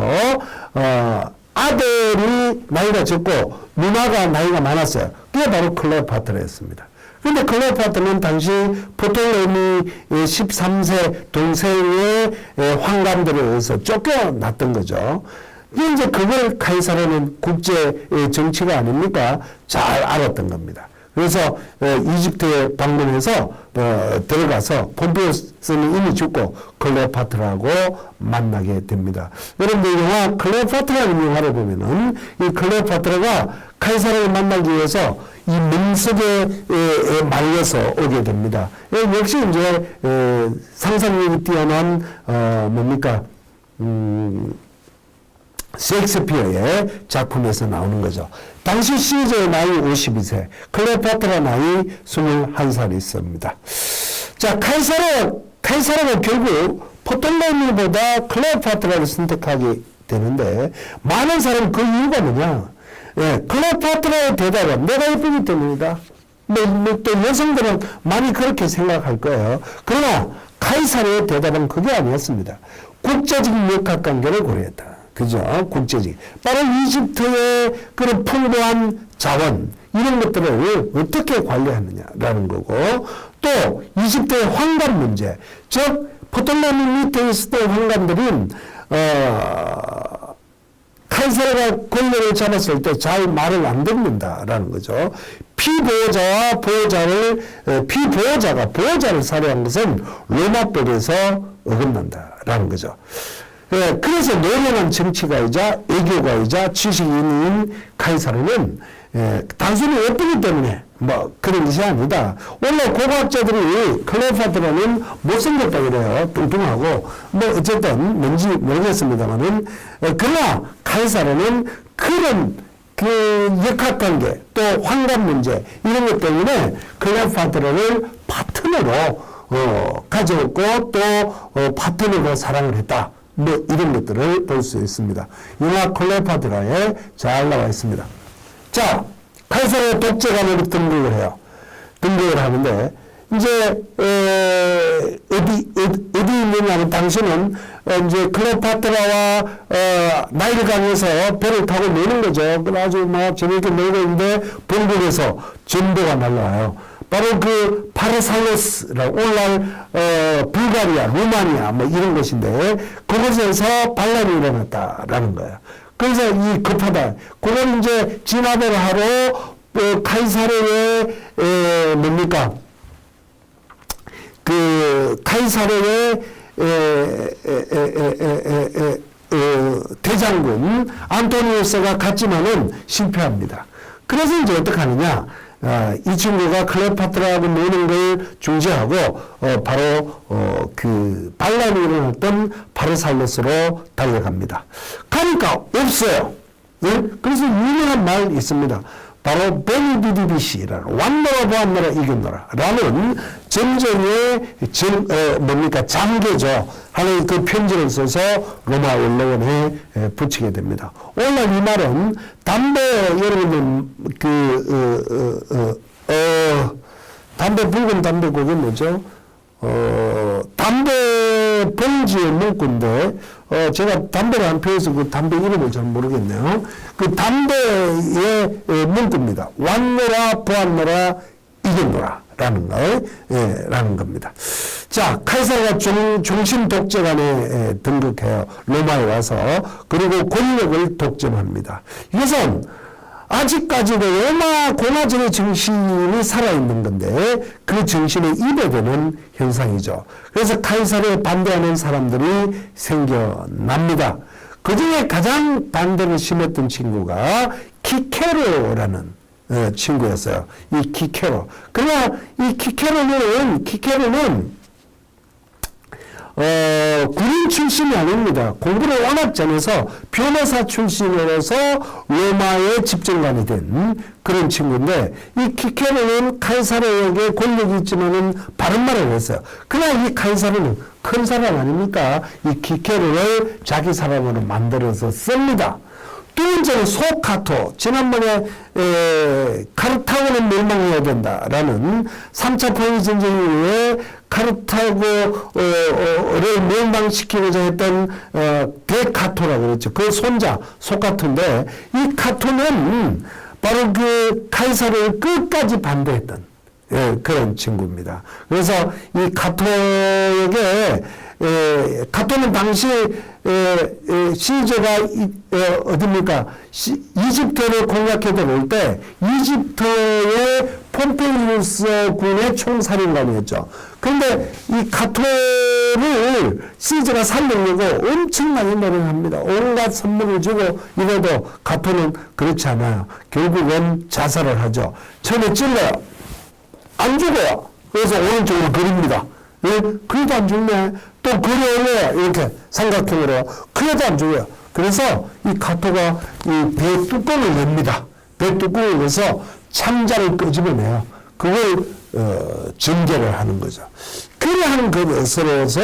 아들이 나이가 적고 누나가 나이가 많았어요. 그게 바로 클레오파트라였습니다. 그런데 클레오파트는 당시 포톨레미 13세 동생의 환관들에 의해서 쫓겨났던 거죠. 이제 그걸 카이사르는 국제 정치가 아닙니까? 잘 알았던 겁니다. 그래서 이집트에 방문해서 들어가서 폼페이오스는 이미 죽고 클레오파트라고 만나게 됩니다. 여러분들 영화 클레오파트라는 영화를 보면은 이 클레오파트라가 카이사르를 만나기 위해서 이 멍석에 말려서 오게 됩니다. 역시 이제 상상력이 뛰어난 뭡니까? 셰익스피어의 작품에서 나오는 거죠. 당시 시저의 나이 52세, 클레오파트라 나이 21살이 있습니다. 자, 카이사르가 결국 포톨레미보다 클레오파트라를 선택하게 되는데, 많은 사람은 그 이유가 뭐냐? 클레오파트라의 대답은 내가 예쁘기 때문이다. 또 여성들은 많이 그렇게 생각할 거예요. 그러나 카이사르의 대답은 그게 아니었습니다. 국제적인 역학관계를 고려했다. 그죠? 국제적. 바로 이집트의 그런 풍부한 자원, 이런 것들을 어떻게 관리하느냐라는 거고, 또 이집트의 황관 문제, 즉, 포톨레미 밑에 있었던 황관들은, 카이사르가 권력을 잡았을 때 잘 말을 안 듣는다라는 거죠. 피보호자가 보호자를 살해한 것은 로마법에서 어긋난다라는 거죠. 그래서 노련한 정치가이자 외교가이자 지식인인 카이사르는 단순히 예쁘기 때문에 뭐 그런 것이 아니다. 원래 고고학자들이 클레오파트라는 못생겼다 그래요. 뚱뚱하고 뭐 어쨌든 뭔지 모르겠습니다만은 그러나 카이사르는 그런 그 역학관계 또 환갑 문제 이런 것 때문에 클레오파트라를 파트너로 가져왔고 또 파트너로 사랑을 했다. 뭐 이런 것들을 볼 수 있습니다. 영화 클레오파트라에 잘 나와 있습니다. 자, 카이사르의 독재관으로 등극을 해요. 등극을 하는데 이제 어디 있느냐면 당신은 이제 클레오파트라와 나일강에서 배를 타고 노는 거죠. 아주 막 재밌게 놀고 있는데 본국에서 전보가 날라와요. 바로 그 파르살로스라고 오늘날 불가리아, 루마니아 뭐 이런 곳인데 그곳에서 반란이 일어났다라는 거예요. 그래서 이 급하다. 그걸 이제 진압을 하러 카이사르의 뭡니까? 그 카이사르의 대장군 안토니우스가 갔지만은 실패합니다. 그래서 이제 어떻게 하느냐? 이 친구가 클레오파트라하고 노는 걸 중지하고 바로 그 반란이 일어났던 파르살로스로 달려갑니다. 가니까 없어요. 네? 그래서 유명한 말이 있습니다. 바로 베니디디비시라는 왔노라 보았노라 이겼노라 라는 전쟁의 뭡니까 장계죠 하는 그 편지를 써서 로마 원로원에 붙이게 됩니다. 오늘 이 말은 담배 여러분들 담배 붉은 담배 그게 뭐죠? 담배 봉지의 문구인데 제가 담배를 안 피워서 그 담배 이름을 잘 모르겠네요. 그 담배의 문구입니다. 왔노라 보았노라 이겼노라 라는 라는 겁니다. 자, 카이사르가 종신 독재관에 등극해요. 로마에 와서. 그리고 권력을 독점합니다. 이것은 아직까지도 로마 고나적의 정신이 살아있는 건데 그 정신에 입에되는 현상이죠. 그래서 카이사르에 반대하는 사람들이 생겨납니다. 그 중에 가장 반대를 심했던 친구가 키케로라는 친구였어요. 이 키케로. 그러나 이 키케로는 군인 출신이 아닙니다. 공부를 워낙 잘해서 변호사 출신으로서 로마의 집정관이 된 그런 친구인데 이 키케로는 카이사르에게 권력이 있지만은 바른 말을 했어요. 그러나 이 카이사르는 큰 사람 아닙니까? 이 키케로를 자기 사람으로 만들어서 씁니다. 두 번째는 소카토. 지난번에 카르타고는 멸망해야 된다라는 3차 포니 전쟁 이후에 카르타고를 멸망시키고자 했던 대카토라고 그랬죠. 그 손자 소카토인데 이 카토는 바로 그 카이사르를 끝까지 반대했던 그런 친구입니다. 그래서 이 카토에게 카토는 당시 시저가 어딥니까? 이집트를 공략해 들어올 때 이집트의 폼페이우스 군의 총사령관이었죠. 그런데 이 카토를 시저가 살리려고 엄청나게 노력을 합니다. 온갖 선물을 주고 이래도 카토는 그렇지 않아요. 결국은 자살을 하죠. 처음에 찔러요. 안 죽어요. 그래서 오른쪽으로 그립니다. 예? 그래도 안 죽네. 또 그려요. 이렇게 삼각형으로. 그래도 안 죽어요. 그래서 이 카토가 이 배 뚜껑을 엽니다. 배 뚜껑을 열어서 참자를 끄집어내요. 그걸 전개를 하는 거죠. 그래 하는 것으로서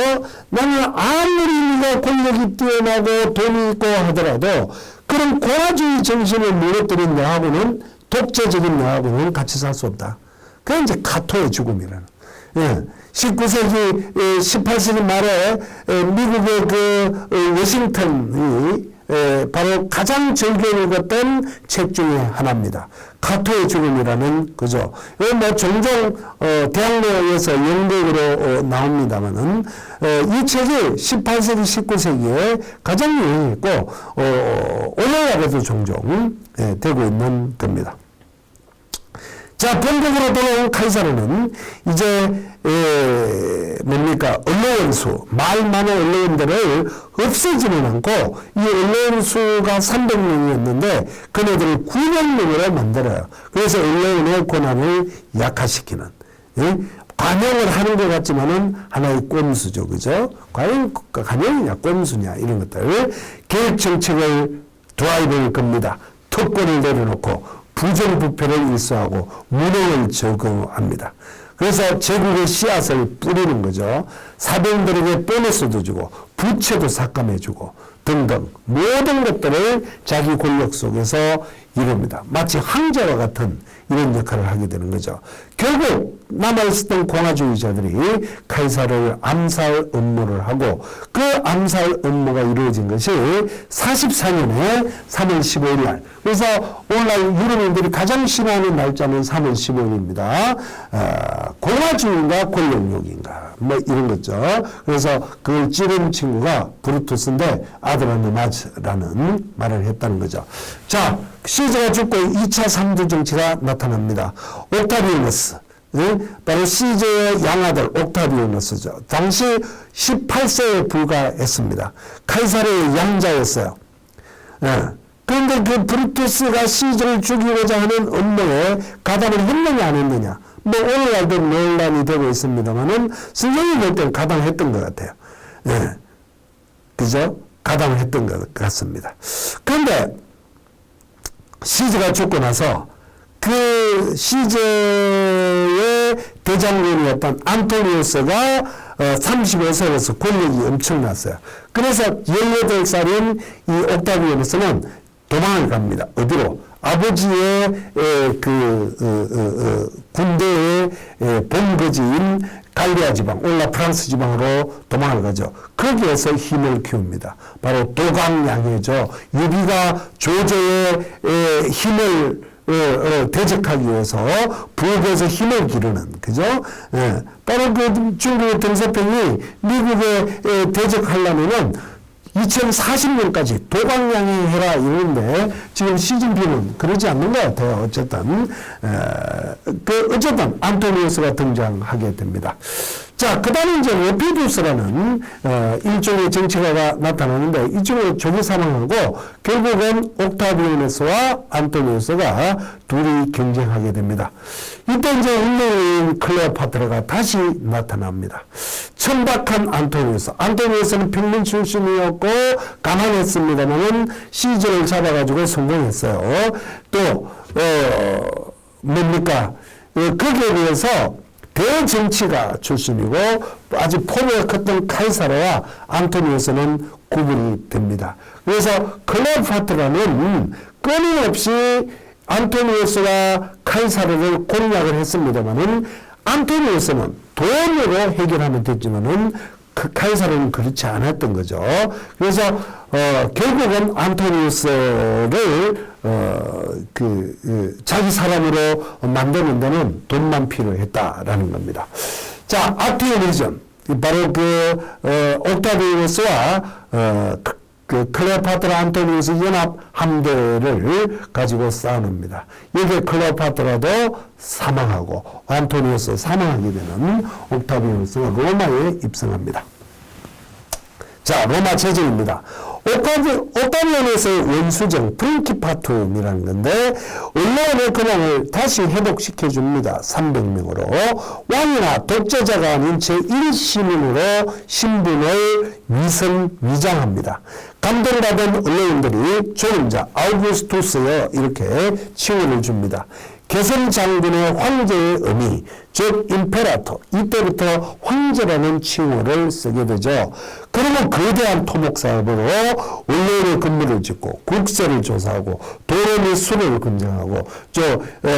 나는 아무리 네가 권력이 뛰어나고 돈이 있고 하더라도 그런 고아주의 정신을 무너뜨린 너하고는 독재적인 너하고는 같이 살 수 없다. 그게 이제 카토의 죽음이라는. 예. 19세기, 18세기 말에 미국의 그 워싱턴이 바로 가장 즐겨 읽었던 책 중에 하나입니다. 카토의 죽음이라는 거죠. 뭐 종종 대학로에서 연극으로 나옵니다만은 이 책이 18세기, 19세기에 가장 유행했고 오늘날에도 종종 되고 있는 겁니다. 자, 본국으로 돌아온 카이사르는 이제 뭡니까? 언론수, 말 많은 언론들을 없애지는 않고 이 언론수가 300명이었는데 그네들을 900명으로 만들어요. 그래서 언론의 권한을 약화시키는, 예? 관용을 하는 것 같지만은 하나의 꼼수죠. 그죠? 관용이냐 꼼수냐 이런 것들. 계획 정책을 드라이브를 겁니다. 특권을 내려놓고 부정부패를 일소하고 무능을 적용합니다. 그래서 제국의 씨앗을 뿌리는 거죠. 사병들에게 보너스도 주고 부채도 삭감해주고 등등 모든 것들을 자기 권력 속에서 이룹니다. 마치 황제와 같은 이런 역할을 하게 되는 거죠. 결국 남아있었던 공화주의자들이 카이사르를 암살 음모를 하고 그 암살 음모가 이루어진 것이 44년에 3월 15일 날. 그래서 오늘날 유럽인들이 가장 싫어하는 날짜는 3월 15일입니다. 공화주의인가 권력욕인가 뭐 이런 거죠. 그래서 그걸 찌른 친구가 브루투스인데 아드라누마즈라는 말을 했다는 거죠. 자, 시저가 죽고 2차 3두 정치가 나타납니다. 옥타비우너스, 바로 시저의 양아들 옥타비우너스죠. 당시 18세에 불과했습니다. 카이사르의 양자였어요. 그런데 그 브루투스가 시저를 죽이고자 하는 음모에 가담을 했느냐 안 했느냐, 뭐 오늘날도 논란이 되고 있습니다만은 선생님 볼 때는 가담했던 것 같아요. 그죠? 가담을 했던 것 같습니다. 그런데 시저가 죽고 나서 그 시저의 대장군이었던 안토니우스가 35세로서 권력이 엄청났어요. 그래서 18살인 이 옥타비아누스는 도망을 갑니다. 어디로? 아버지의 군대의 본거지인 갈리아 지방, 올라 프랑스 지방으로 도망을 가죠. 거기에서 힘을 키웁니다. 바로 도강양해죠. 유비가 조조의 힘을 대적하기 위해서 북에서 힘을 기르는, 그죠? 바로 그 중국의 등소평이 미국에 대적하려면은 2040년까지 도강양해해라 이러는데 지금 시진핑은 그러지 않는 것 같아요. 어쨌든 안토니우스가 등장하게 됩니다. 자, 그 다음에 이제 오피두스라는 일종의 정치가가 나타나는데 이쪽으로 조기 사망하고 결국은 옥타비아누스와 안토니우스가 둘이 경쟁하게 됩니다. 이때 이제 운명인 클레오파트라가 다시 나타납니다. 천박한 안토니우스는 평민 출신이었고 가난했습니다만은 시저를 잡아가지고 성공했어요. 또 뭡니까? 거기에 비해서 대정치가 출신이고 아주 포부가 컸던 카이사르와 안토니우스는 구분이 됩니다. 그래서 클레오파트라는 끊임없이 안토니우스와 카이사르를 공략을 했습니다만은 안토니우스는 돈으로 해결하면 됐지만은 그 카이사르는 그렇지 않았던 거죠. 그래서 결국은 안토니우스를 자기 사람으로 만드는 데는 돈만 필요했다라는 겁니다. 자, 아티오니즘, 바로 옥타비우스와 클레오파트라 안토니우스 연합 함대를 가지고 싸웁니다. 여기에 클레오파트라도 사망하고 안토니우스 사망하게 되는 옥타비우스가 로마에 입성합니다. 자, 로마 제정입니다. 옥타비아누스의 원수정 프린키파툼이라는 건데 언론의 권한을 다시 회복시켜 줍니다. 300명으로 왕이나 독재자가 아닌 제1시민으로 신분을 위장합니다. 감동받은 언론인들이 조임자 아우구스투스여 이렇게 칭호를 줍니다. 개선 장군의 황제의 의미, 즉 임페라토, 이때부터 황제라는 칭호를 쓰게 되죠. 그러면 거대한 토목사업으로 원로의 건물을 짓고 국세를 조사하고 도로 및 수로를 건장하고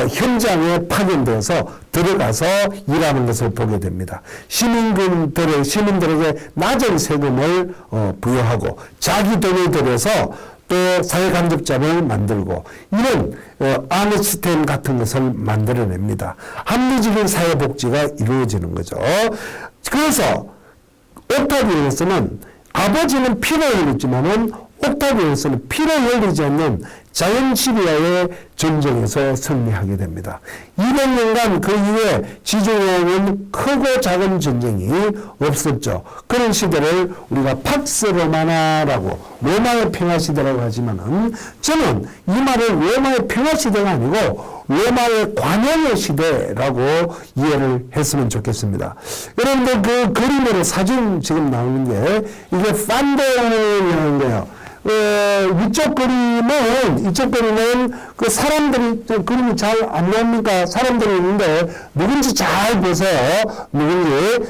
현장에 파견되어서 들어가서 일하는 것을 보게 됩니다. 시민들에게 낮은 세금을 부여하고 자기 돈을 들여서 또 사회간접자를 만들고 이런 아네스템 같은 것을 만들어냅니다. 합리적인 사회복지가 이루어지는 거죠. 그래서 옥타비아누스는 아버지는 피로를 입지만은 옥타비아누스는 피를 흘리지 않는 자연 시리아의 전쟁에서 승리하게 됩니다. 200년간 그 이후에 지중해에는 크고 작은 전쟁이 없었죠. 그런 시대를 우리가 팍스 로마나라고, 로마의 평화시대라고 하지만은 저는 이 말을 로마의 평화시대가 아니고 로마의 관용의 시대라고 이해를 했으면 좋겠습니다. 여러분들 그 그림으로 사진 지금 나오는 게 이게 판데온이라는 거예요. 이쪽 그림은 그 사람들이, 그림이 잘 안 나옵니까? 사람들이 있는데, 누군지 잘 보세요. 누군지,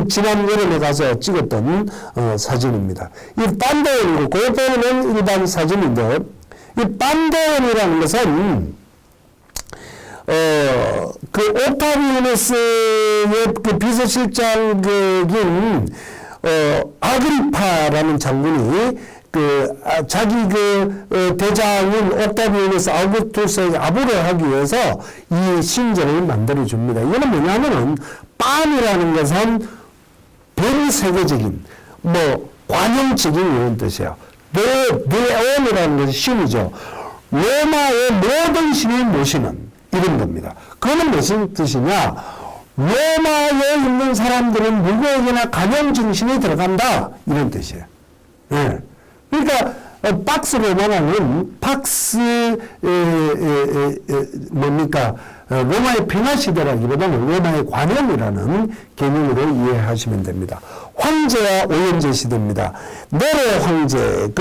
지난 여름에 가서 찍었던, 사진입니다. 이 판데온이고, 그거는 일반 사진인데, 이 판데온이라는 것은, 그 옥타비아누스의 그 비서실장인 아그리파라는 장군이 자기 대장인 옥타비아누스 아우구스투스에게 아부를 하기 위해서 이 신전을 만들어 줍니다. 이거는 뭐냐면은 빤이라는 것은 전 세계적인 관용적인 이런 뜻이에요. 네온이라는 것이 신이죠. 로마의 모든 신을 모시는 이런 겁니다. 그거는 무슨 뜻이냐? 로마에 있는 사람들은 누구에게나 관용 정신이 들어간다 이런 뜻이에요. 네. 그러니까 팍스 로마나는 로마의 평화시대라기보다는 로마의 관용이라는 개념으로 이해하시면 됩니다. 황제와 오연제 시대입니다. 네로 황제,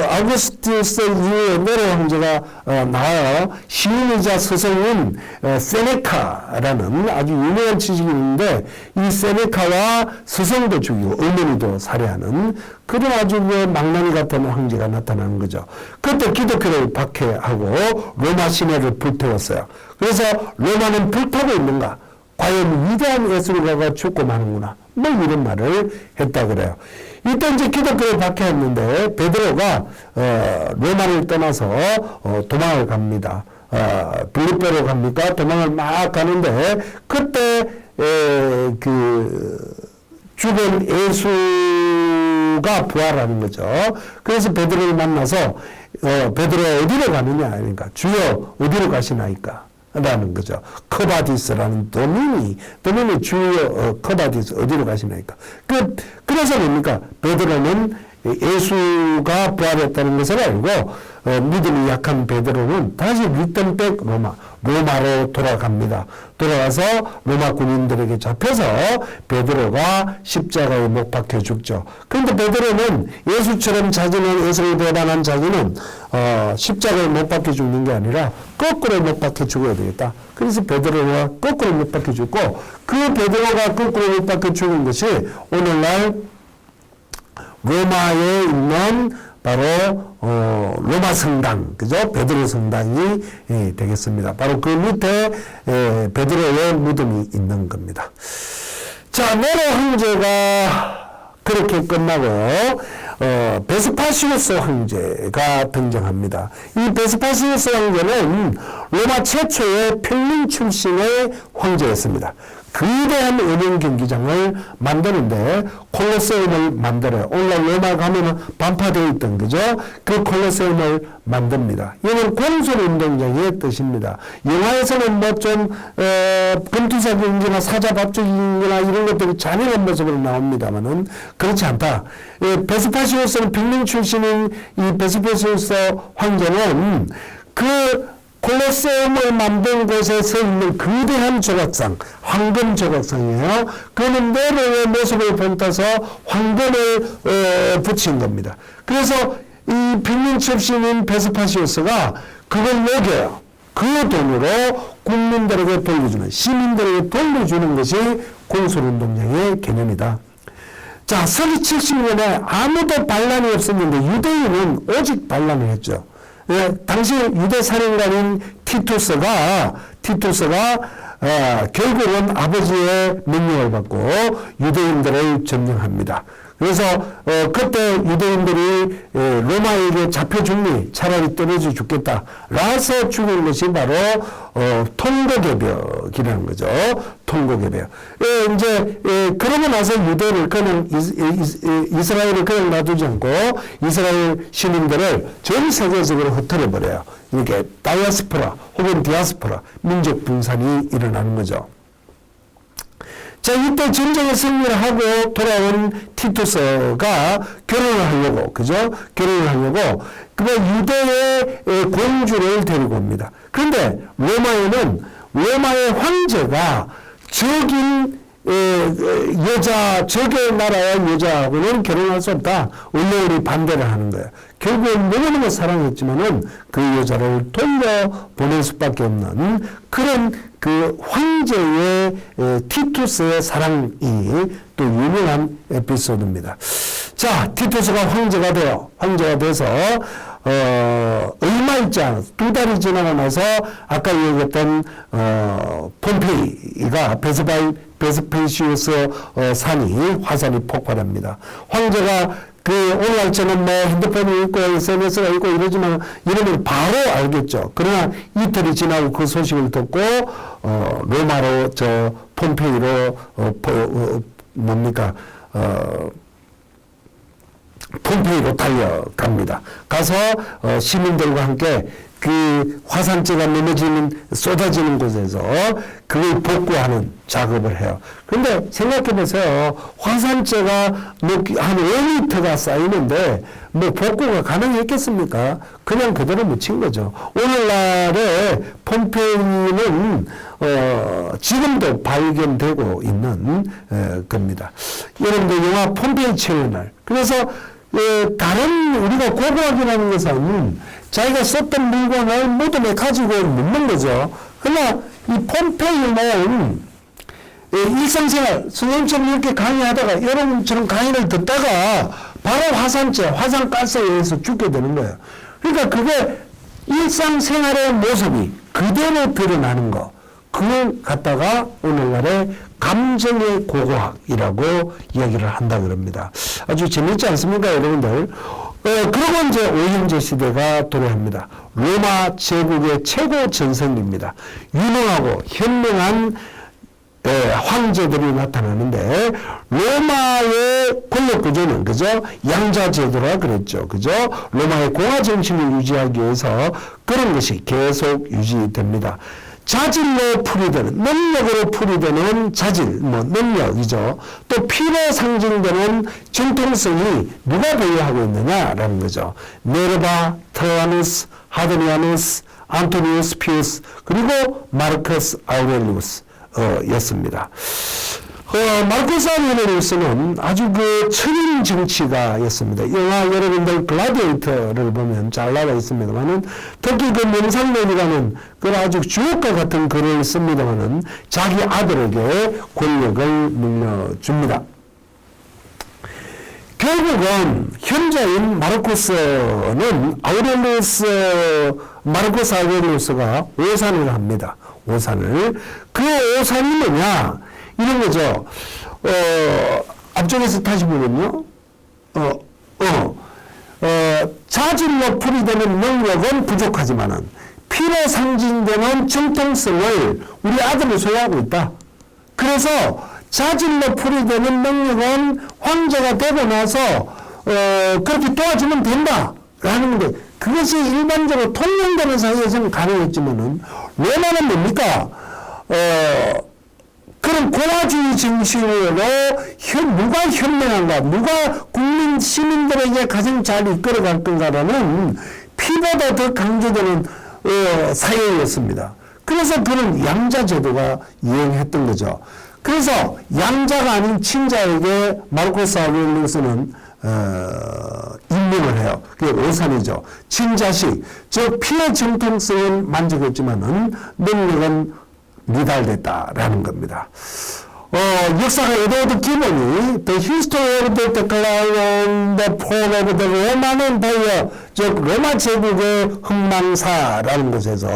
아우구스투스 이후에 네로 황제가 나와요. 시인이자 스승인 세네카라는 아주 유명한 지식이 있는데, 이 세네카와 스승도 죽이고 어머니도 살해하는 그런 아주 망나니 같은 황제가 나타나는 거죠. 그때 기독교를 박해하고 로마 시내를 불태웠어요. 그래서 로마는 불타고 있는가? 과연 위대한 예술가가 죽고 마는구나. 이런 말을 했다 그래요. 이때 이제 기독교를 박해했는데 베드로가 로마를 떠나서 도망을 갑니다. 빌립보로 갑니까? 도망을 막 가는데 그때 죽은 예수가 부활하는 거죠. 그래서 베드로를 만나서 베드로 어디로 가느냐? 그러니까 주여 어디로 가시나이까? 라는 거죠. 커바디스라는 도민이 주요 커바디스 어디로 가시나니까. 그래서 뭡니까? 베드로는 예수가 부활했다는 것을 알고 믿음이 약한 베드로는 다시 리턴백 로마로 돌아갑니다. 돌아가서 로마 군인들에게 잡혀서 베드로가 십자가에 못 박혀 죽죠. 그런데 베드로는 예수처럼 자기는 예수를 배반한 자기는 십자가에 못 박혀 죽는 게 아니라 거꾸로 못 박혀 죽어야 되겠다. 그래서 베드로가 거꾸로 못 박혀 죽고 그 베드로가 거꾸로 못 박혀 죽은 것이 오늘날 로마에 있는 바로 로마 성당, 그죠? 베드로 성당이 되겠습니다. 바로 그 밑에 베드로의 무덤이 있는 겁니다. 자, 네로 황제가 그렇게 끝나고 베스파시우스 황제가 등장합니다. 이 베스파시우스 황제는 로마 최초의 평민 출신의 황제였습니다. 거대한 은행 경기장을 만드는데 콜로세움을 만들어요. 오늘날 로마 가면은 반파되어 있던 거죠. 그 콜로세움을 만듭니다. 이는 공설운동장의 뜻입니다. 영화에서는 금투사 경기나 사자밥주 경기나 이런 것들이 잔인한 모습으로 나옵니다만은 그렇지 않다. 베스파시우스는 평민 출신인 이 베스파시우스 황제는 콜로세움을 만든 곳에 서 있는 거대한 조각상, 황금 조각상이에요. 그는 네로의 모습을 본따서 황금을 붙인 겁니다. 그래서 이 평민 출신인 베스파시우스가 그걸 녹여요. 그 돈으로 국민들에게 돌려주는, 시민들에게 돌려주는 것이 공설운동장의 개념이다. 자, 서기 70년에 아무도 반란이 없었는데 유대인은 오직 반란을 했죠. 당시 유대 사령관인 티투스가 결국은 아버지의 명령을 받고 유대인들을 점령합니다. 그래서 그때 유대인들이 로마에게 잡혀 죽니 차라리 떨어져 죽겠다 라서 죽은 것이 바로 통고개벽이라는 거죠. 통고개벽. 이제 그러고 나서 유대를 그냥 이스라엘을 그냥 놔두지 않고 이스라엘 시민들을 전 세계적으로 흩어져 버려요. 이렇게 다이아스포라 혹은 디아스포라 민족 분산이 일어나는 거죠. 자, 이때 전쟁에 승리를 하고 돌아온 티투스가 결혼을 하려고, 그죠? 결혼을 하려고, 유대의 공주를 데리고 옵니다. 그런데 로마에는 로마의 황제가 적인 적의 나라의 여자하고는 결혼할 수 없다. 원로들이 반대를 하는 거예요. 결국은 너무너무 사랑했지만은 그 여자를 돌려보낼 수밖에 없는 그런 그 황제의 티투스의 사랑이 또 유명한 에피소드입니다. 자, 티투스가 황제가 돼서 얼마 있지 않아서 2달이 지나고 나서 아까 얘기했던 폼페이가 베스페시우스 산이 화산이 폭발합니다. 황제가 오늘날처럼 핸드폰이 있고 SNS가 있고 이러지만 이러면 바로 알겠죠. 그러나 이틀이 지나고 그 소식을 듣고 로마로 폼페이로 폼페이로 달려갑니다. 가서 시민들과 함께 그 화산재가 쏟아지는 곳에서 그걸 복구하는 작업을 해요. 그런데 생각해보세요. 화산재가 한 5m가 쌓이는데 복구가 가능했겠습니까? 그냥 그대로 묻힌 거죠. 오늘날의 폼페이는 지금도 발견되고 있는 겁니다. 여러분들 영화 폼페이 채널. 그래서 다른 우리가 고고학이라는 것은 자기가 썼던 물건을 무덤에 가지고 묻는 거죠. 그러나 이 폼페이는 일상생활 선생님처럼 이렇게 강의하다가 여러분처럼 강의를 듣다가 바로 화산가스에 의해서 죽게 되는 거예요. 그러니까 그게 일상생활의 모습이 그대로 드러나는 거. 그걸 갖다가 오늘날의 감정의 고고학이라고 이야기를 한다 그럽니다. 아주 재밌지 않습니까, 여러분들? 그러고 이제 오형제 시대가 도래합니다. 로마 제국의 최고 전성기입니다. 유능하고 현명한 황제들이 나타나는데 로마의 권력 구조는 그죠? 양자 제도라 그랬죠. 그죠? 로마의 공화 정신을 유지하기 위해서 그런 것이 계속 유지됩니다. 자질로 풀이되는, 능력으로 풀이되는 자질, 능력이죠. 또 피로 상징되는 정통성이 누가 보유하고 있느냐라는 거죠. 네르바, 트라이아누스, 하드리아누스, 안토니우스 피우스, 그리고 마르커스 아우렐리우스 였습니다. 마르커스 아우렐리우스는 아주 천인 정치가였습니다. 영화 여러분들 글라디에이터를 보면 잘 나와 있습니다만은 특히 명상론이라는 아주 주옥과 같은 글을 씁니다만은 자기 아들에게 권력을 물려줍니다. 결국은 현자인 마르코스는 마르코스 아우렐리우스가 오산을 합니다. 오산을. 그 오산이 뭐냐? 이런 거죠. 앞쪽에서 다시 보면요. 자질로 풀이되는 능력은 부족하지만은 피로 상징되는 정통성을 우리 아들이 소유하고 있다. 그래서 자질로 풀이되는 능력은 황제가 되고 나서 그렇게 도와주면 된다. 라는 건데 그것이 일반적으로 통용되는 사회에서는 가능했지만은 로마는 뭡니까? 그런 공화주의 정신으로 누가 현명한가, 누가 국민 시민들에게 가장 잘 이끌어갈 건가라는 피보다 더 강조되는 사회였습니다. 그래서 그런 양자 제도가 유행했던 거죠. 그래서 양자가 아닌 친자에게 마르코스 아우렐리우스는 임명을 해요. 그게 오산이죠. 친자식, 즉 피의 정통성은 만족했지만은 능력은 미달됐다라는 겁니다. 역사가 에드워드 기본이 The History of the Decline and the Fall of the Roman Empire, 즉 로마 제국의 흥망사라는 곳에서,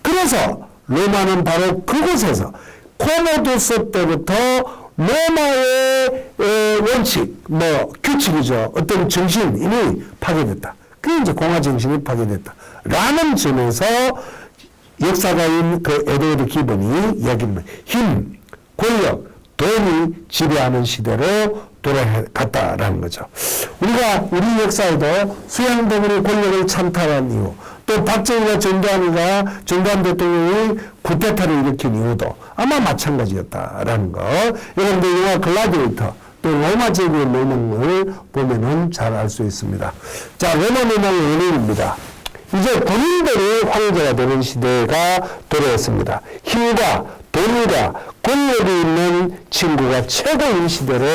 그래서 로마는 바로 그곳에서 코모두스 때부터 로마의 원칙, 규칙이죠. 어떤 정신이 파괴됐다. 그게 이제 공화 정신이 파괴됐다. 라는 점에서 역사가인 그 에드워드 기본이 이야기합니다. 힘, 권력, 돈이 지배하는 시대로 돌아갔다라는 거죠. 우리가 우리 역사에도 수양대군의 권력을 찬탈한 이유, 또 박정희가 전두환 대통령이 쿠데타를 일으킨 이유도 아마 마찬가지였다라는 거. 여러분들 영화 글라디에이터 또 로마 제국의 멸망을 보면은 잘 알 수 있습니다. 자, 로마 멸망의 원인입니다. 이제 군인들이 황제가 되는 시대가 돌아왔습니다. 힘과 돈과 권력이 있는 친구가 최고인 시대로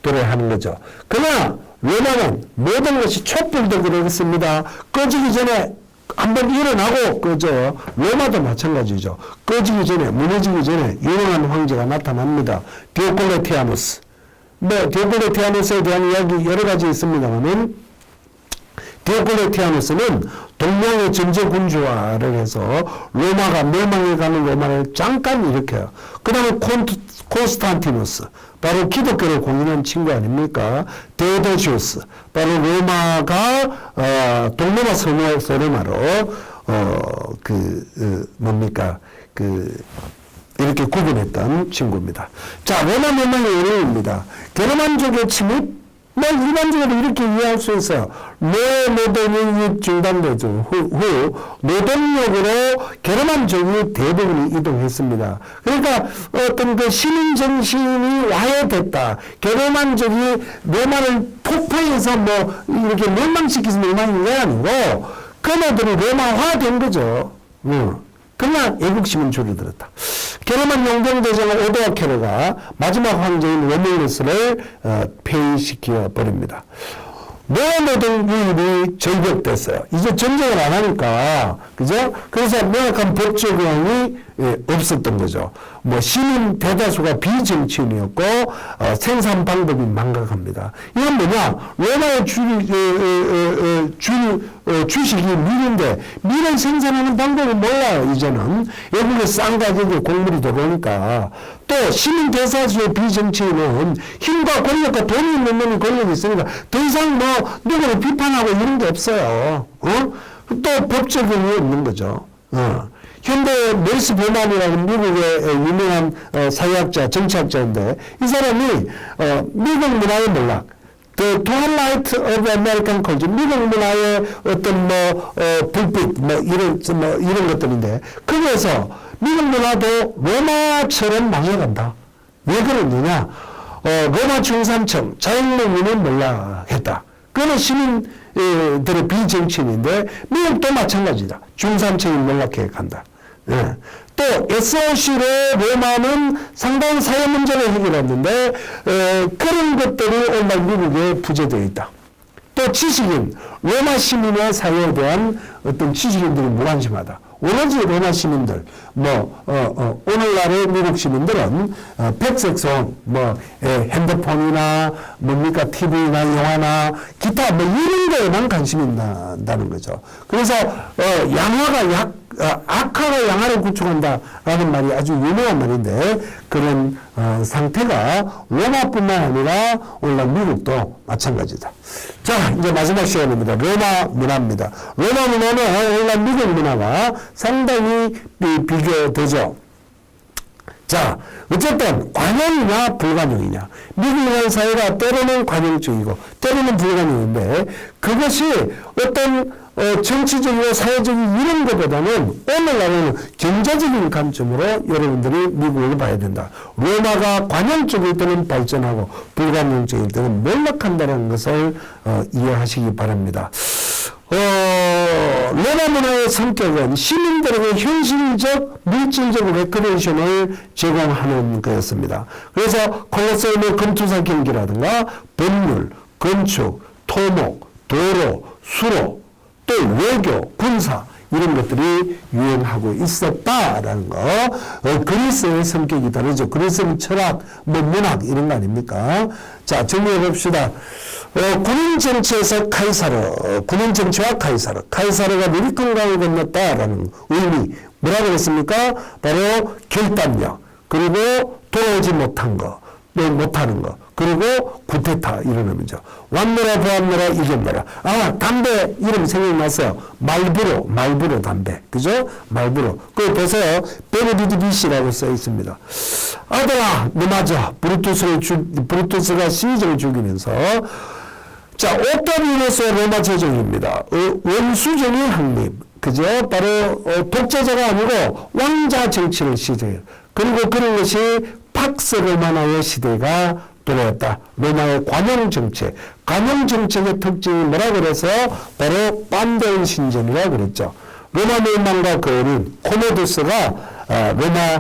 돌아가는 거죠. 그러나 로마는 모든 것이 촛불도 그렇습니다. 꺼지기 전에 한번 일어나고 꺼져. 로마도 마찬가지죠. 꺼지기 전에, 무너지기 전에 유능한 황제가 나타납니다. 디오클레티아누스. 디오클레티아누스에 대한 이야기 여러 가지 있습니다만은 디오클레티아누스는 동양의 전제군주화를 해서 로마가 멸망해가는 로마를 잠깐 일으켜요. 그 다음에 콘스탄티누스, 바로 기독교를 공인한 친구 아닙니까? 데오도시우스, 바로 로마가 동로마 서로마로 이렇게 구분했던 친구입니다. 자, 로마 멸망의 원인입니다. 게르만족의 침입, 일반적으로 이렇게 이해할 수 있어요. 노동이 중단되죠. 후 노동력으로 게르만족이 대부분이 이동했습니다. 그러니까 어떤 그 시민 정신이 와해됐다. 게르만족이 로마를 폭파해서 이렇게 멸망시키는 멸망인 게 아니고 그네들이 로마화된 거죠. 그러나 애국심은 줄어들었다. 게르만 용병대장 오도아케르가 마지막 황제인 로뮬루스를 폐위시켜 버립니다. 노노동 유입이 절벽됐어요. 이제 전쟁을 안 하니까, 그죠? 그래서 명확한 법 적용이 없었던 거죠. 시민 대다수가 비정치인이었고, 생산 방법이 망각합니다. 이건 뭐냐? 로마의 주식이 밀인데, 밀을 생산하는 방법을 몰라요, 이제는. 외국의 싼 가격에 곡물이 들어오니까. 또, 시민 대다수의 비정치인은 힘과 권력과 돈이 있는 놈이 권력이 있으니까, 더 이상 누구를 비판하고 이런 게 없어요. 또 법 적용이 없는 거죠. 현대 멜스 보만이라는 미국의 유명한 사회학자, 정치학자인데 이 사람이 미국 문화의 몰락, The Twilight of American Culture, 미국 문화의 어떤 불빛, 이런 것들인데 거기에서 미국 문화도 로마처럼 망해간다. 왜 그러느냐? 로마 중산층, 자영민은 몰락했다. 그거는 시민들의 비정치인인데 미국도 마찬가지다. 중산층이 몰락해 간다. 예. 또 SOC로 로마는 상당한 사회 문제를 해결했는데 그런 것들이 오늘 미국에 부재되어 있다. 또 지식인, 로마 시민의 사회에 대한 어떤 지식인들이 무관심하다. 오로지 로마 시민들, 오늘날의 미국 시민들은 백색송, 핸드폰이나 TV나 영화나 기타 이런 거에만 관심이 있다는 거죠. 그래서 악화가 양화를 구축한다라는 말이 아주 유명한 말인데 그런 상태가 로마뿐만 아니라 오늘날 미국도 마찬가지다. 자, 이제 마지막 시간입니다. 로마 문화입니다. 로마 문화는 오늘날 미국 문화가 상당히 비교되죠. 자, 어쨌든 관용이냐 불관용이냐. 미국 문화 사회가 때로는 관용적이고 때로는 불관용인데 그것이 어떤 정치적이고 사회적인 이런 것보다는 오늘날은 경제적인 관점으로 여러분들이 미국을 봐야 된다. 로마가 관용적일 때는 발전하고 불관용적일 때는 몰락한다는 것을 이해하시기 바랍니다. 로마 문화의 성격은 시민들에게 현실적, 물질적 레크레이션을 제공하는 거였습니다. 그래서 콜로세움의 금투사 경기라든가 법률, 건축, 토목, 도로, 수로, 또 외교, 군사 이런 것들이 유행하고 있었다라는 거. 그리스의 성격이 다르죠. 그리스는 철학, 문학 이런 거 아닙니까? 자, 정리해 봅시다. 군인 정치에서 카이사르, 군인 정치와 카이사르. 카이사르가 루비콘강을 건넜다라는 의미. 뭐라고 했습니까? 바로 결단력, 그리고 돌아오지 못한 거, 못하는 거. 그리고 구테타 이런 의미죠. 왔노라 보았노라 이겼노라. 담배 이름 생각났어요. 말브로 담배. 그죠? 말브로. 그 보세요. 베네디트 비시라고 써 있습니다. 아들아, 너 맞아. 브루투스가 시저를 죽이면서 자, 옥타비누스 로마 제정입니다. 원수정의 확립. 그죠? 바로 독재자가 아니고 왕자 정치를 시작해요. 그리고 그런 것이 팍스 로마나의 시대가 돌아왔다. 로마의 관용정책. 관용정책의 특징이 뭐라 그래서 바로 반대인 신전이라고 그랬죠. 로마 멸망과 그 어린 코모두스가 로마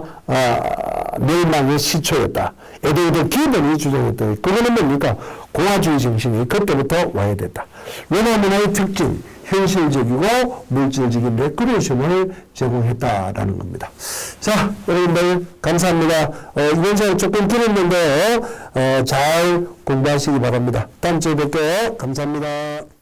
멸망의 시초였다. 에도이도 기본이 주장했다. 그거는 뭡니까? 공화주의 정신이 그때부터 와야 됐다. 로마 문화의 특징, 현실적이고 물질적인 레크레이션을 제공했다라는 겁니다. 자, 여러분들 감사합니다. 이번 시간 조금 길었는데 잘 공부하시기 바랍니다. 다음 주에 뵐게요. 감사합니다.